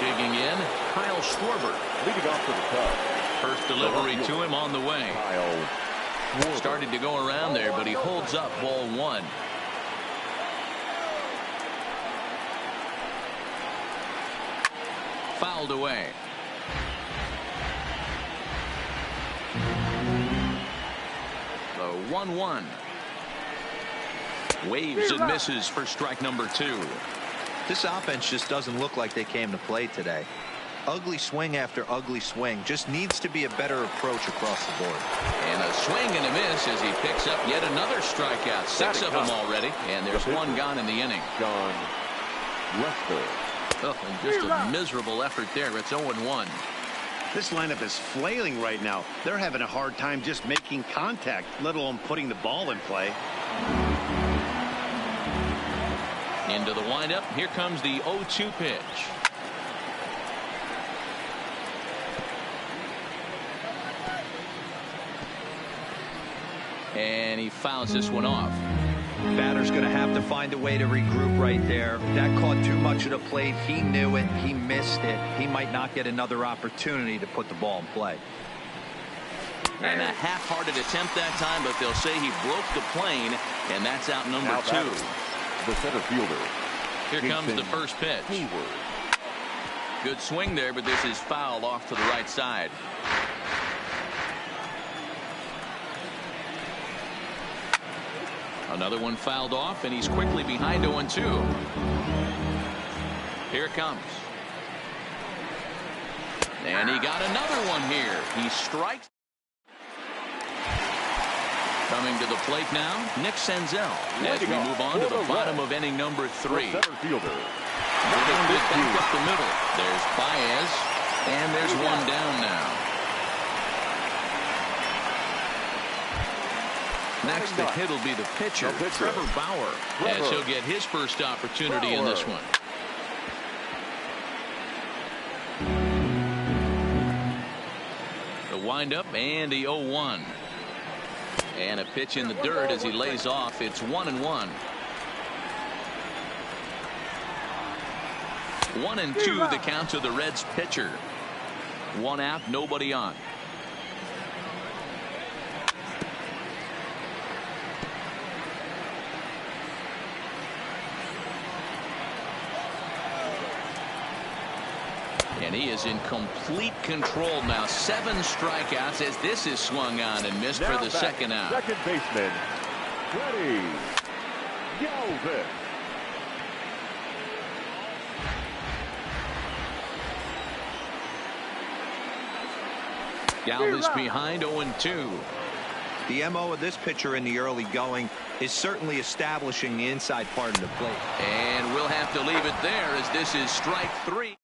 Digging in, Kyle Schwarber. Leading off to the Cubs. First delivery to him on the way. Kyle Schwarber. Started to go around there, but he holds up ball one. Fouled away. The 1-1. Waves and misses for strike number 2. This offense just doesn't look like they came to play today. Ugly swing after ugly swing. Just needs to be a better approach across the board. And a swing and a miss as he picks up yet another strikeout. 6 of them already. And there's one gone in the inning. John Lester. Oh, and just a miserable effort there. It's 0-1. This lineup is flailing right now. They're having a hard time just making contact, let alone putting the ball in play. Into the windup. Here comes the 0-2 pitch. And he fouls this one off. Batter's going to have to find a way to regroup right there. That caught too much of the plate. He knew it. He missed it. He might not get another opportunity to put the ball in play. And a half-hearted attempt that time, but they'll say he broke the plane, and that's out number 2. The center fielder. Here comes the first pitch. Hayward. Good swing there, but this is foul off to the right side. Another one fouled off, and he's quickly behind 0-2. Here it comes. And he got another one here. He strikes. Coming to the plate now, Nick Senzel. As we move on to the bottom of inning number 3. The center fielder. Back up the middle. There's Baez, and there's one down now. Next to hit will be the pitcher, Trevor Bauer, as he'll get his first opportunity in this one. The windup and the 0-1. And a pitch in the dirt as he lays off. It's 1-1. 1-2 the count to the Reds pitcher. One out, nobody on. And he is in complete control now. 7 strikeouts as this is swung on and missed for the second out. Second baseman, Freddie Galvis. Galvis behind 0-2. The MO of this pitcher in the early going is certainly establishing the inside part of the plate. And we'll have to leave it there as this is strike 3.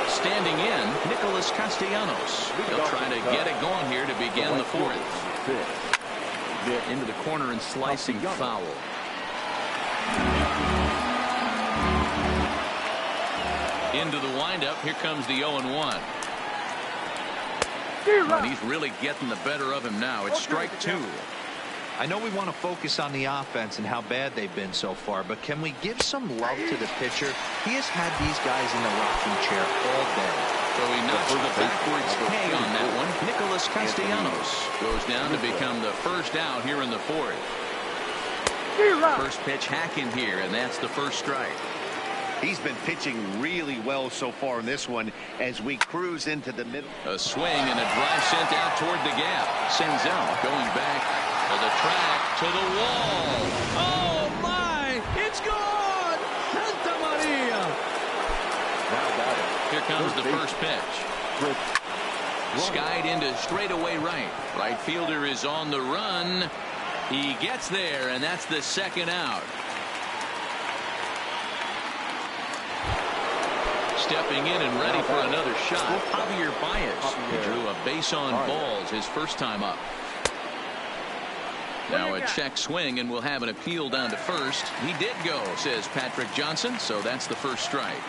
Standing in, Nicholas Castellanos. He'll try to get it going here to begin the 4th. Into the corner and slicing foul. Into the windup. Here comes the 0-1. And he's really getting the better of him now. It's strike 2. I know we want to focus on the offense and how bad they've been so far, but can we give some love to the pitcher? He has had these guys in the rocking chair all day. So he knocks the backwards K on that one. Nicholas Castellanos goes down to become the first out here in the 4th. First pitch hacking here, and that's the first strike. He's been pitching really well so far in this one as we cruise into the middle. A swing and a drive sent out toward the gap. Senzel going back to the track, to the wall. Oh, my! It's gone! Santa Maria! Here comes the first pitch. Skied into straightaway right. Right fielder is on the run. He gets there, and that's the second out. Stepping in and ready for another shot, Javier Baez. He drew a base on balls his first time up. Now a check swing, and we'll have an appeal down to first. He did go, says Patrick Johnson, so that's the first strike.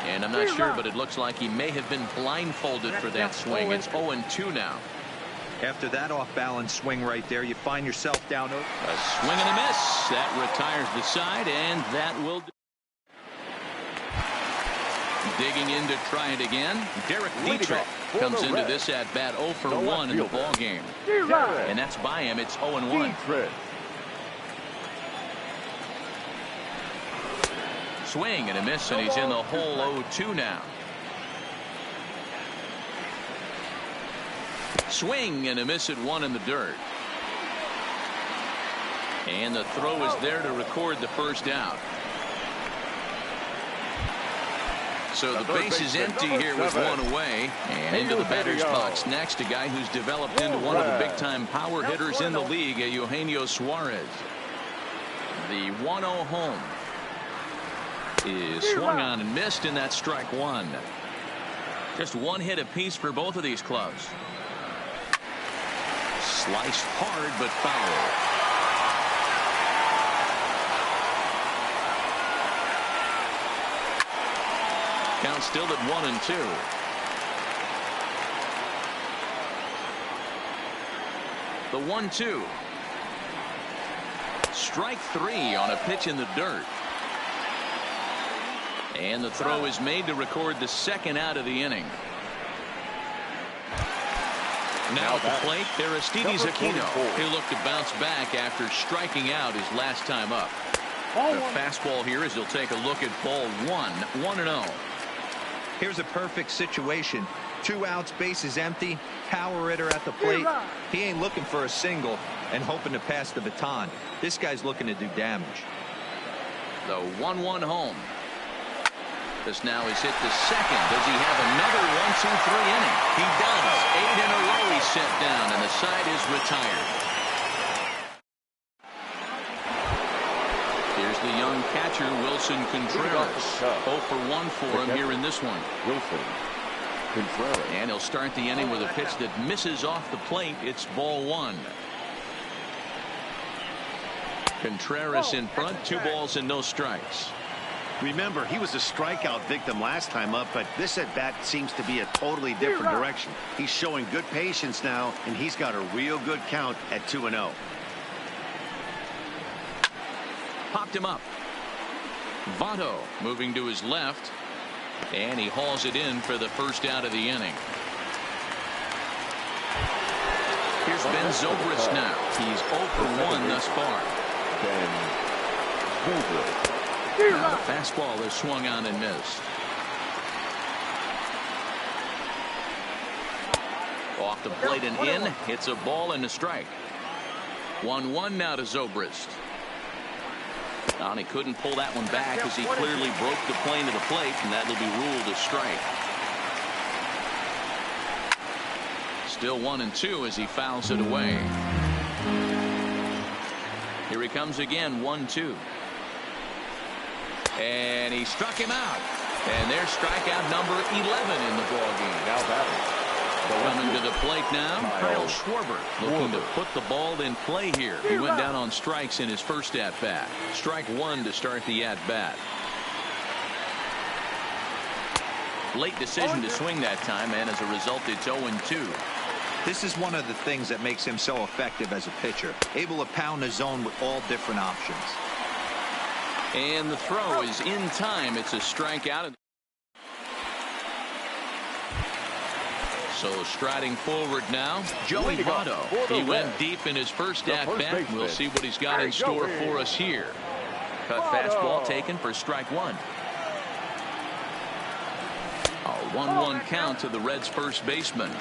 And I'm not sure, but it looks like he may have been blindfolded for that swing. It's 0-2 now. After that off-balance swing right there, you find yourself down. A swing and a miss. That retires the side, and that will do. Digging in to try it again. Derek Dietrich comes into this at bat 0 for 1 in the ball game. And that's by him. It's 0-1. Swing and a miss, and he's in the hole 0-2 now. Swing and a miss at 1 in the dirt. And the throw is there to record the first out. So the base is empty here with 1 away. And into the batter's box next, a guy who's developed into one of the big-time power hitters in the league, Eugenio Suarez. The 1-0 home is swung on and missed, and that's strike 1. Just 1 hit apiece for both of these clubs. Sliced hard, but foul. Count still at 1-2. The 1-2. Strike 3 on a pitch in the dirt. And the throw is made to record the second out of the inning. Now at the plate, Aristides Aquino. He'll look to bounce back after striking out his last time up. The fastball here as he'll take a look at ball 1, 1-0. Here's a perfect situation. 2 outs, base is empty. Power hitter at the plate. He ain't looking for a single and hoping to pass the baton. This guy's looking to do damage. The 1-1 home. This now is hit to second. Does he have another 1-2-3 inning? He does. 8 in a row he's set down, and the side is retired. Here's the young catcher, Wilson Contreras. 0 for 1 for him here in this one. Wilson Contreras. And he'll start the inning with a pitch that misses off the plate. It's ball 1. Contreras in front, 2 balls and no strikes. Remember, he was a strikeout victim last time up, but this at bat seems to be a totally different direction. He's showing good patience now, and he's got a real good count at 2-0. Popped him up. Votto moving to his left, and he hauls it in for the first out of the inning. Here's Ben Zobrist now. He's 0 for 1 thus far. Ben Zobrist. Now the fastball is swung on and missed. Off the plate and in. It's a ball and a strike. 1-1 now to Zobrist. And he couldn't pull that one back as he clearly broke the plane of the plate, and that will be ruled a strike. Still 1-2 as he fouls it away. Here he comes again, 1-2. And he struck him out. And there's strikeout number 11 in the ballgame. Now batting. Coming to the plate now, Kyle Schwarber looking to put the ball in play here. He went down on strikes in his first at-bat. Strike 1 to start the at-bat. Late decision to swing that time, and as a result, it's 0-2. This is one of the things that makes him so effective as a pitcher. Able to pound the zone with all different options. And the throw is in time. It's a strikeout. So striding forward now, Joey Votto. He went deep in his first at-bat. We'll see what he's got in store for us here. Cut fastball taken for strike 1. A 1-1 count to the Reds' first baseman.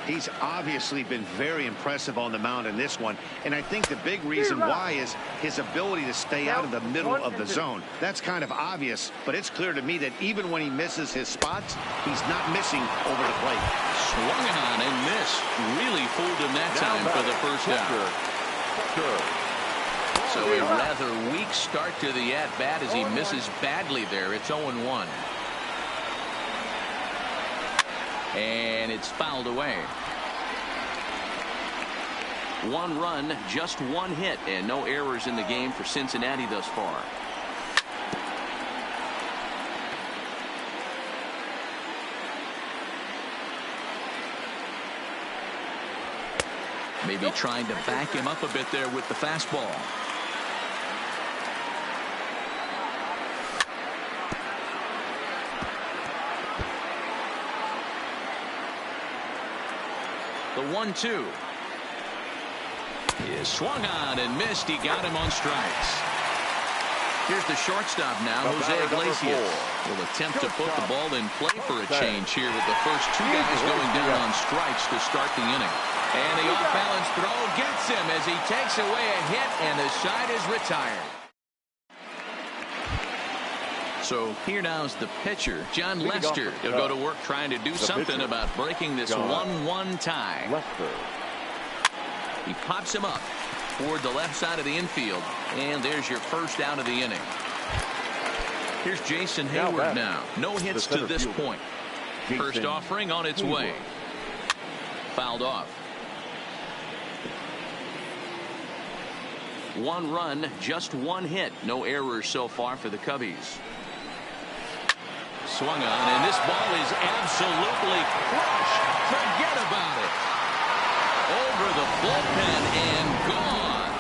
He's obviously been very impressive on the mound in this one, and I think the big reason why is his ability to stay out of the middle of the zone. That's kind of obvious, but it's clear to me that even when he misses his spots, he's not missing over the plate. Swung on and missed. Really fooled him that time for the first out. So a rather weak start to the at-bat as he misses badly there. It's 0-1. And it's fouled away. 1 run, just 1 hit, and no errors in the game for Cincinnati thus far. Maybe trying to back him up a bit there with the fastball. The 1-2 is swung on and missed. He got him on strikes. Here's the shortstop now, Jose Iglesias. Will attempt to put the ball in play for a change here with the first two guys going down on strikes to start the inning. And the off-balance throw gets him as he takes away a hit, and the side is retired. So here now is the pitcher, John Lester. He'll go to work trying to do something about breaking this 1-1 tie. He pops him up toward the left side of the infield, and there's your first out of the inning. Here's Jason Hayward now. No hits to this point. First offering on its way. Fouled off. 1 run, just 1 hit. No errors so far for the Cubbies. Swung on, and this ball is absolutely crushed. Forget about it. Over the bullpen and gone.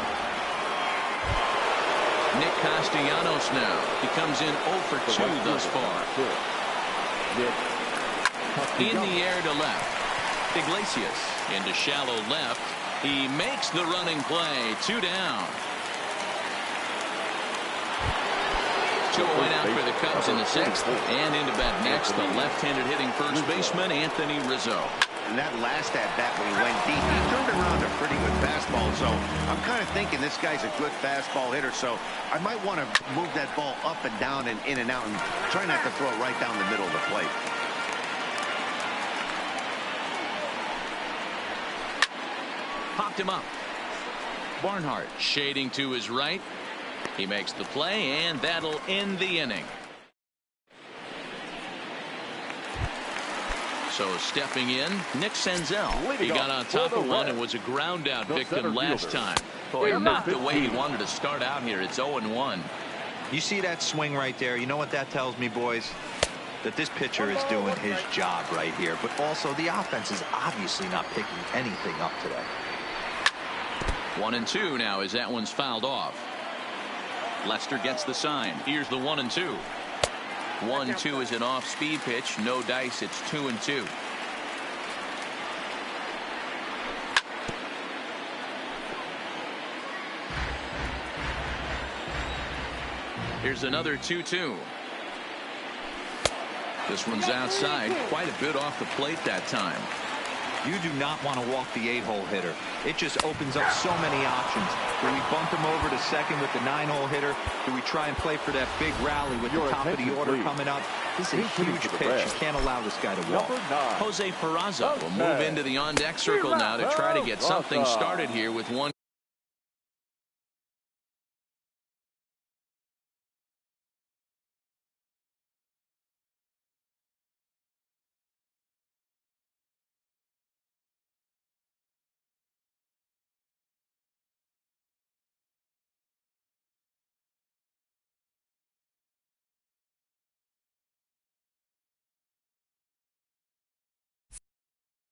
Nick Castellanos now. He comes in 0 for 2 thus far. In the air to left. Iglesias into shallow left. He makes the running play. 2 down. 2 went out for the Cubs in the 6th. And into bat next, the left-handed hitting first baseman, Anthony Rizzo. And that last at-bat when he went deep, he turned around a pretty good fastball. So I'm kind of thinking this guy's a good fastball hitter. So I might want to move that ball up and down and in and out and try not to throw it right down the middle of the plate. Popped him up. Barnhart shading to his right. He makes the play, and that'll end the inning. So stepping in, Nick Senzel. He got on top of one and was a ground out victim last time. Boy, not the way he wanted to start out here. It's 0-1. You see that swing right there? You know what that tells me, boys? That this pitcher is doing his job right here. But also the offense is obviously not picking anything up today. 1-2 now as that one's fouled off. Lester gets the sign. Here's the 1-2. 1-2 is an off-speed pitch. No dice. It's 2-2. Here's another 2-2. This one's outside. Quite a bit off the plate that time. You do not want to walk the 8-hole hitter. It just opens up so many options. Do we bump him over to second with the 9-hole hitter? Do we try and play for that big rally with the top of the order coming up? This is a huge pitch. You can't allow this guy to walk. Jose Peraza will move into the on-deck circle now to try to get something started here with one.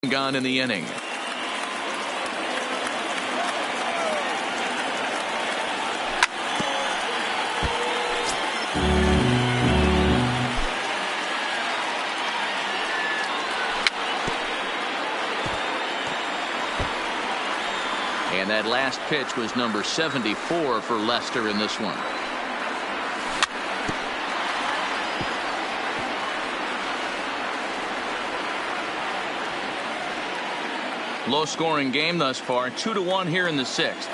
Gone in the inning. And that last pitch was number 74 for Lester in this one. Low scoring game thus far, 2-1 here in the 6th.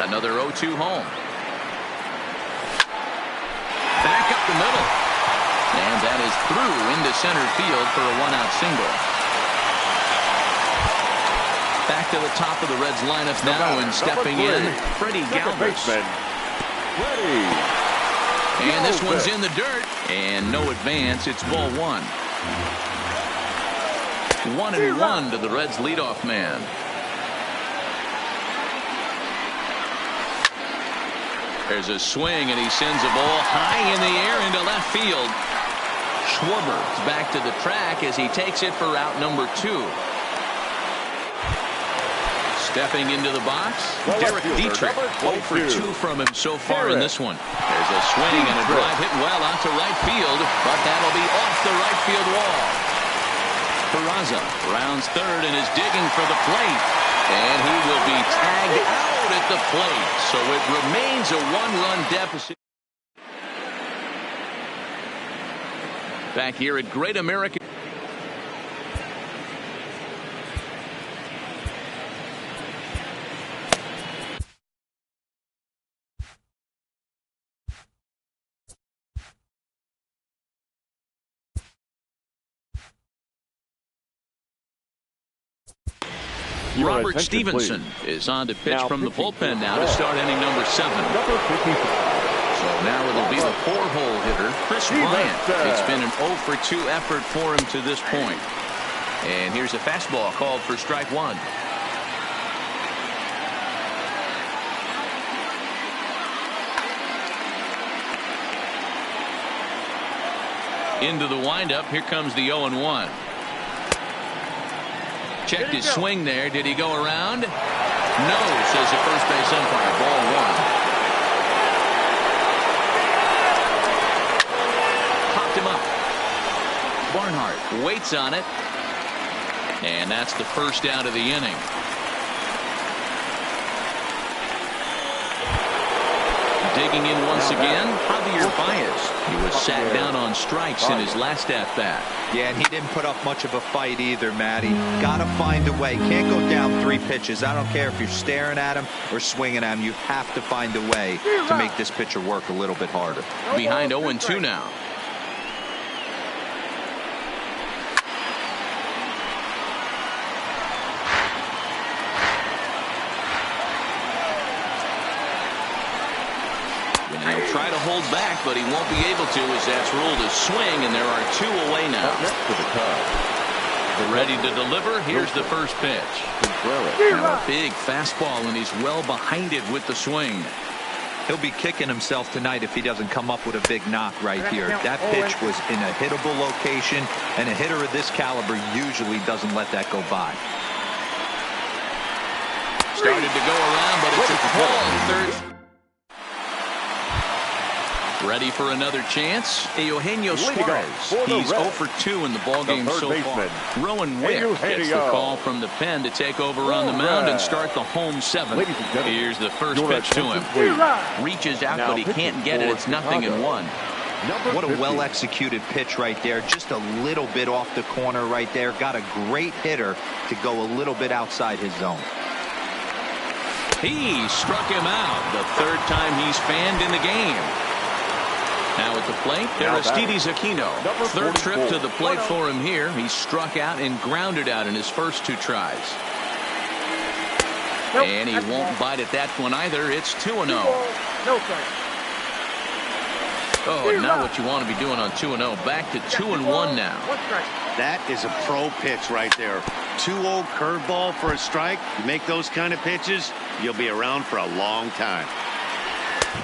Another 0-2 home. Back up the middle. And that is through into center field for a 1-out single. Back to the top of the Reds lineup now, and stepping in, Freddie Galvis. And this one's in the dirt, and no advance. It's ball 1. 1-1 to the Reds leadoff man. There's a swing, and he sends a ball high in the air into left field. Schwarber's back to the track as he takes it for route number 2. Stepping into the box, Derek Dietrich. 0 for 2 from him so far in this one. There's a swing and a drive hit well out to right field, but that'll be off the right field wall. Peraza rounds third and is digging for the plate. And he will be tagged out at the plate. So it remains a 1-run deficit. Back here at Great American. Robert Stevenson is on to pitch from the bullpen now to start inning number 7. So now it'll be the 4-hole hitter, Chris Bryant. It's been an 0 for 2 effort for him to this point. And here's a fastball called for strike 1. Into the windup. Here comes the 0-1. Checked his swing there. Did he go around? No, says the first base umpire. Ball 1. Popped him up. Barnhart waits on it. And that's the first out of the inning. Digging in once again, Javier Baez. He was sat down on strikes in his last at-bat. Yeah, and he didn't put up much of a fight either, Matty. Got to find a way. Can't go down 3 pitches. I don't care if you're staring at him or swinging at him. You have to find a way to make this pitcher work a little bit harder. Behind 0-2 now. He'll try to hold back, but he won't be able to as that's ruled a swing, and there are 2 away now. Ready to deliver. Here's the first pitch. Now a big fastball, and he's well behind it with the swing. He'll be kicking himself tonight if he doesn't come up with a big knock right here. That pitch was in a hittable location, and a hitter of this caliber usually doesn't let that go by. Started to go around, but it's a ball. Third. Ready for another chance. Eugenio Suarez. He's 0 for 2 in the ballgame so far. Rowan Wick gets the call from the pen to take over on the mound and start the home 7th. Here's the first pitch to him. Reaches out, but he can't get it. It's 0-1. What a well-executed pitch right there. Just a little bit off the corner right there. Got a great hitter to go a little bit outside his zone. He struck him out the 3rd time he's fanned in the game. Now at the plate, Aristides Aquino. 3rd trip to the plate for him here. He struck out and grounded out in his first 2 tries. And he won't bite at that one either. It's 2-0. Oh, not what you want to be doing on 2-0. Back to 2-1 now. That is a pro pitch right there. 2-0 curveball for a strike. You make those kind of pitches, you'll be around for a long time.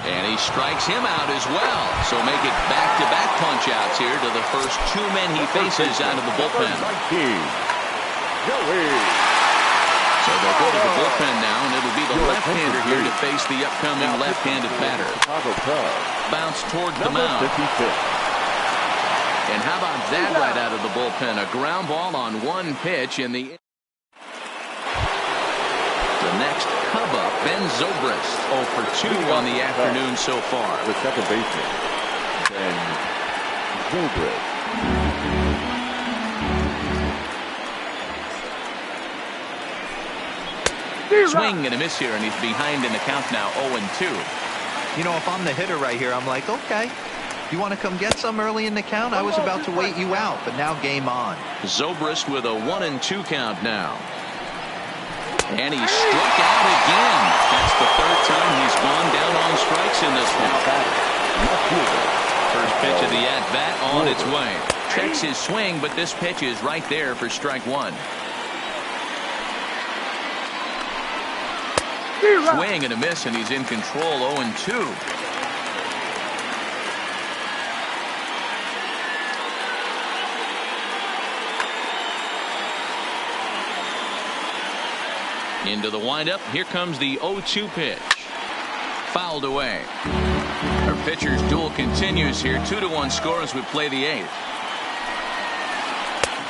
And he strikes him out as well. So make it back-to-back punch-outs here to the first 2 men he faces out of the bullpen. So they'll go to the bullpen now, and it'll be the left-hander here to face the upcoming left-handed batter. Bounce towards the mound. And how about that right out of the bullpen? A ground ball on 1 pitch in the... The next Cub up, Ben Zobrist, 0 for 2 on the afternoon so far. The second baseman, Ben Zobrist. Swing and a miss here, and he's behind in the count now, 0-2. You know, if I'm the hitter right here, I'm like, okay, you want to come get some early in the count? I was about to wait you out, but now game on. Zobrist with a 1-2 count now. And he struck out again. That's the 3rd time he's gone down on strikes in this one. First pitch of the at-bat on its way. Checks his swing, but this pitch is right there for strike 1. Swing and a miss, and he's in control. 0-2. Into the windup. Here comes the 0-2 pitch. Fouled away. Our pitcher's duel continues here. 2-1 score as we play the 8th.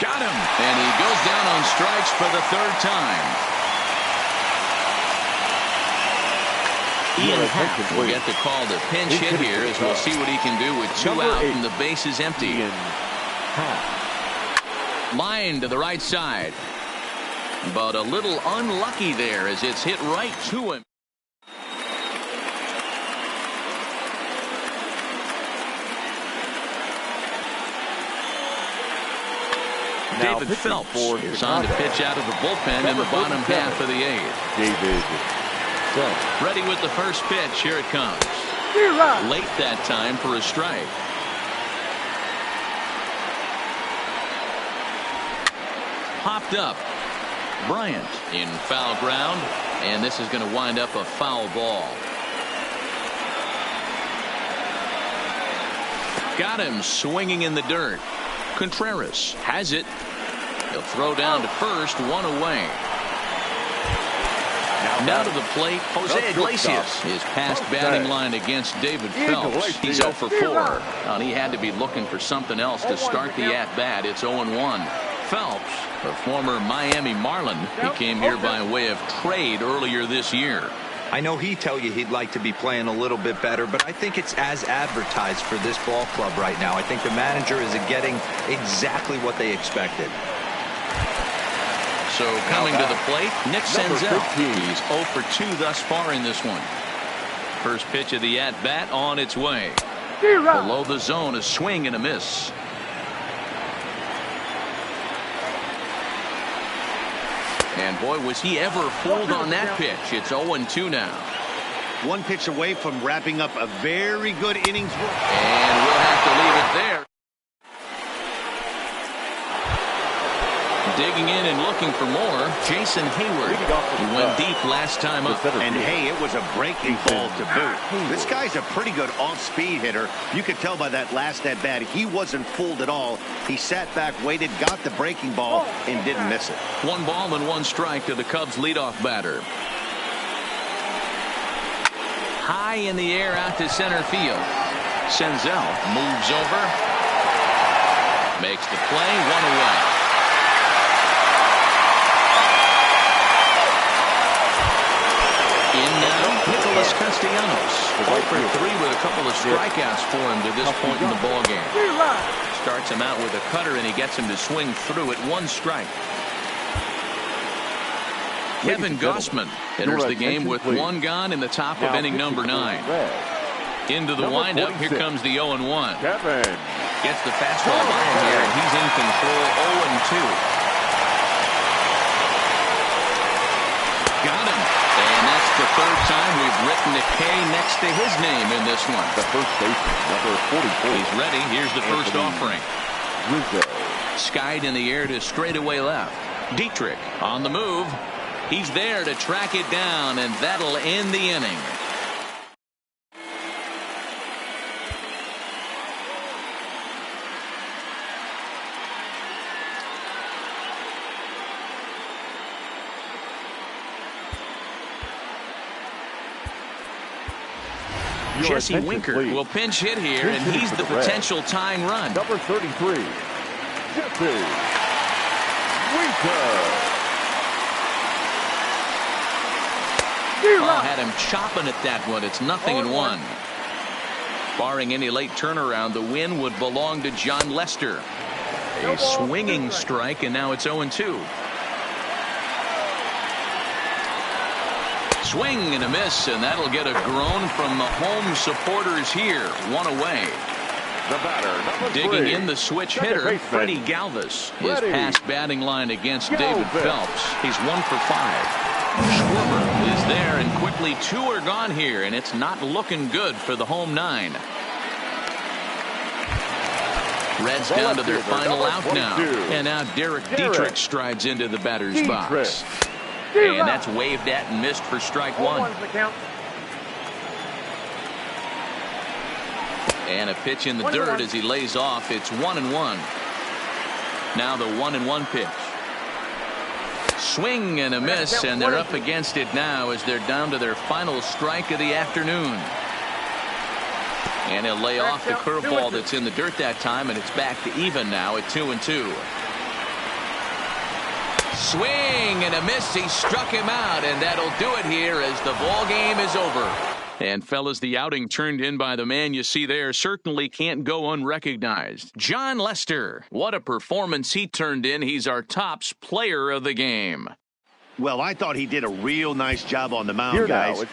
Got him. And he goes down on strikes for the 3rd time. Ian Happ will get the call to pinch hit here as we'll see what he can do with 2 out and the bases empty. Line to the right side. But a little unlucky there as it's hit right to him. David Phelps is on to pitch out of the bullpen in the bottom half of the 8th. David Phelps. Ready with the first pitch. Here it comes. Late that time for a strike. Popped up. Bryant in foul ground, and this is going to wind up a foul ball. Got him swinging in the dirt. Contreras has it. He'll throw down to first, 1 away. Now to the plate, Jose Iglesias. His past batting line against David Phelps. He's 0 for 4. And he had to be looking for something else to start the at-bat. It's 0-1. Phelps, a former Miami Marlin, he came here by way of trade earlier this year. I know he'd tell you he'd like to be playing a little bit better, but I think it's as advertised for this ball club right now. I think the manager is getting exactly what they expected. So coming to the plate, Nick Senzel. He's 0 for 2 thus far in this one. First pitch of the at-bat on its way. Below the zone, a swing and a miss. And boy, was he ever fooled on that pitch. It's 0-2 now. 1 pitch away from wrapping up a very good innings. And we'll have to leave it there. Digging in and looking for more, Jason Hayward. He went deep last time up. And hey, it was a breaking ball to boot. This guy's a pretty good off-speed hitter. You could tell by that last at-bat, he wasn't fooled at all. He sat back, waited, got the breaking ball, and didn't miss it. 1 ball and 1 strike to the Cubs leadoff batter. High in the air out to center field. Senzel moves over. Makes the play, 1 away. In now, Nicholas Castellanos. 0 for 3 with a couple of strikeouts for him to this point in the ballgame. Starts him out with a cutter, and he gets him to swing through it. 1 strike. Kevin Gausman enters the game with 1 gone in the top of inning number 9. Into the windup. Here comes the 0-1. Kevin gets the fastball by him here, and he's in control. 0-2. Got him. And that's the 3rd time we've written a K next to his name in this one. The first baseman, number 44. He's ready. Here's the first offering. Rizzo. Skied in the air to straightaway left. Dietrich on the move. He's there to track it down, and that'll end the inning. Jesse Winker will pinch hit here, and he's the potential tying run. Number 33, Jesse Winker. Had him chopping at that one. It's 0-1. Barring any late turnaround, the win would belong to John Lester. A swinging strike, and now it's 0-2. Swing and a miss, and that'll get a groan from the home supporters here. 1 away. The batter, digging in the switch hitter, Freddie Galvis. His past batting line against David Phelps. He's 1 for 5. Schwarber is there, and quickly 2 are gone here, and it's not looking good for the home 9. Reds down to their final out now. And now Derek Dietrich strides into the batter's box. And that's waved at and missed for strike one. And a pitch in the dirt as he lays off. It's 1-1. Now the 1-1 pitch. Swing and a miss, and they're up against it now as they're down to their final strike of the afternoon. And he'll lay off the curveball that's in the dirt that time, and it's back to even now at 2-2. Swing and a miss. He struck him out, and that'll do it here as the ball game is over. And fellas, the outing turned in by the man you see there certainly can't go unrecognized. Jon Lester. What a performance he turned in. He's our tops player of the game. Well, I thought he did a real nice job on the mound, guys.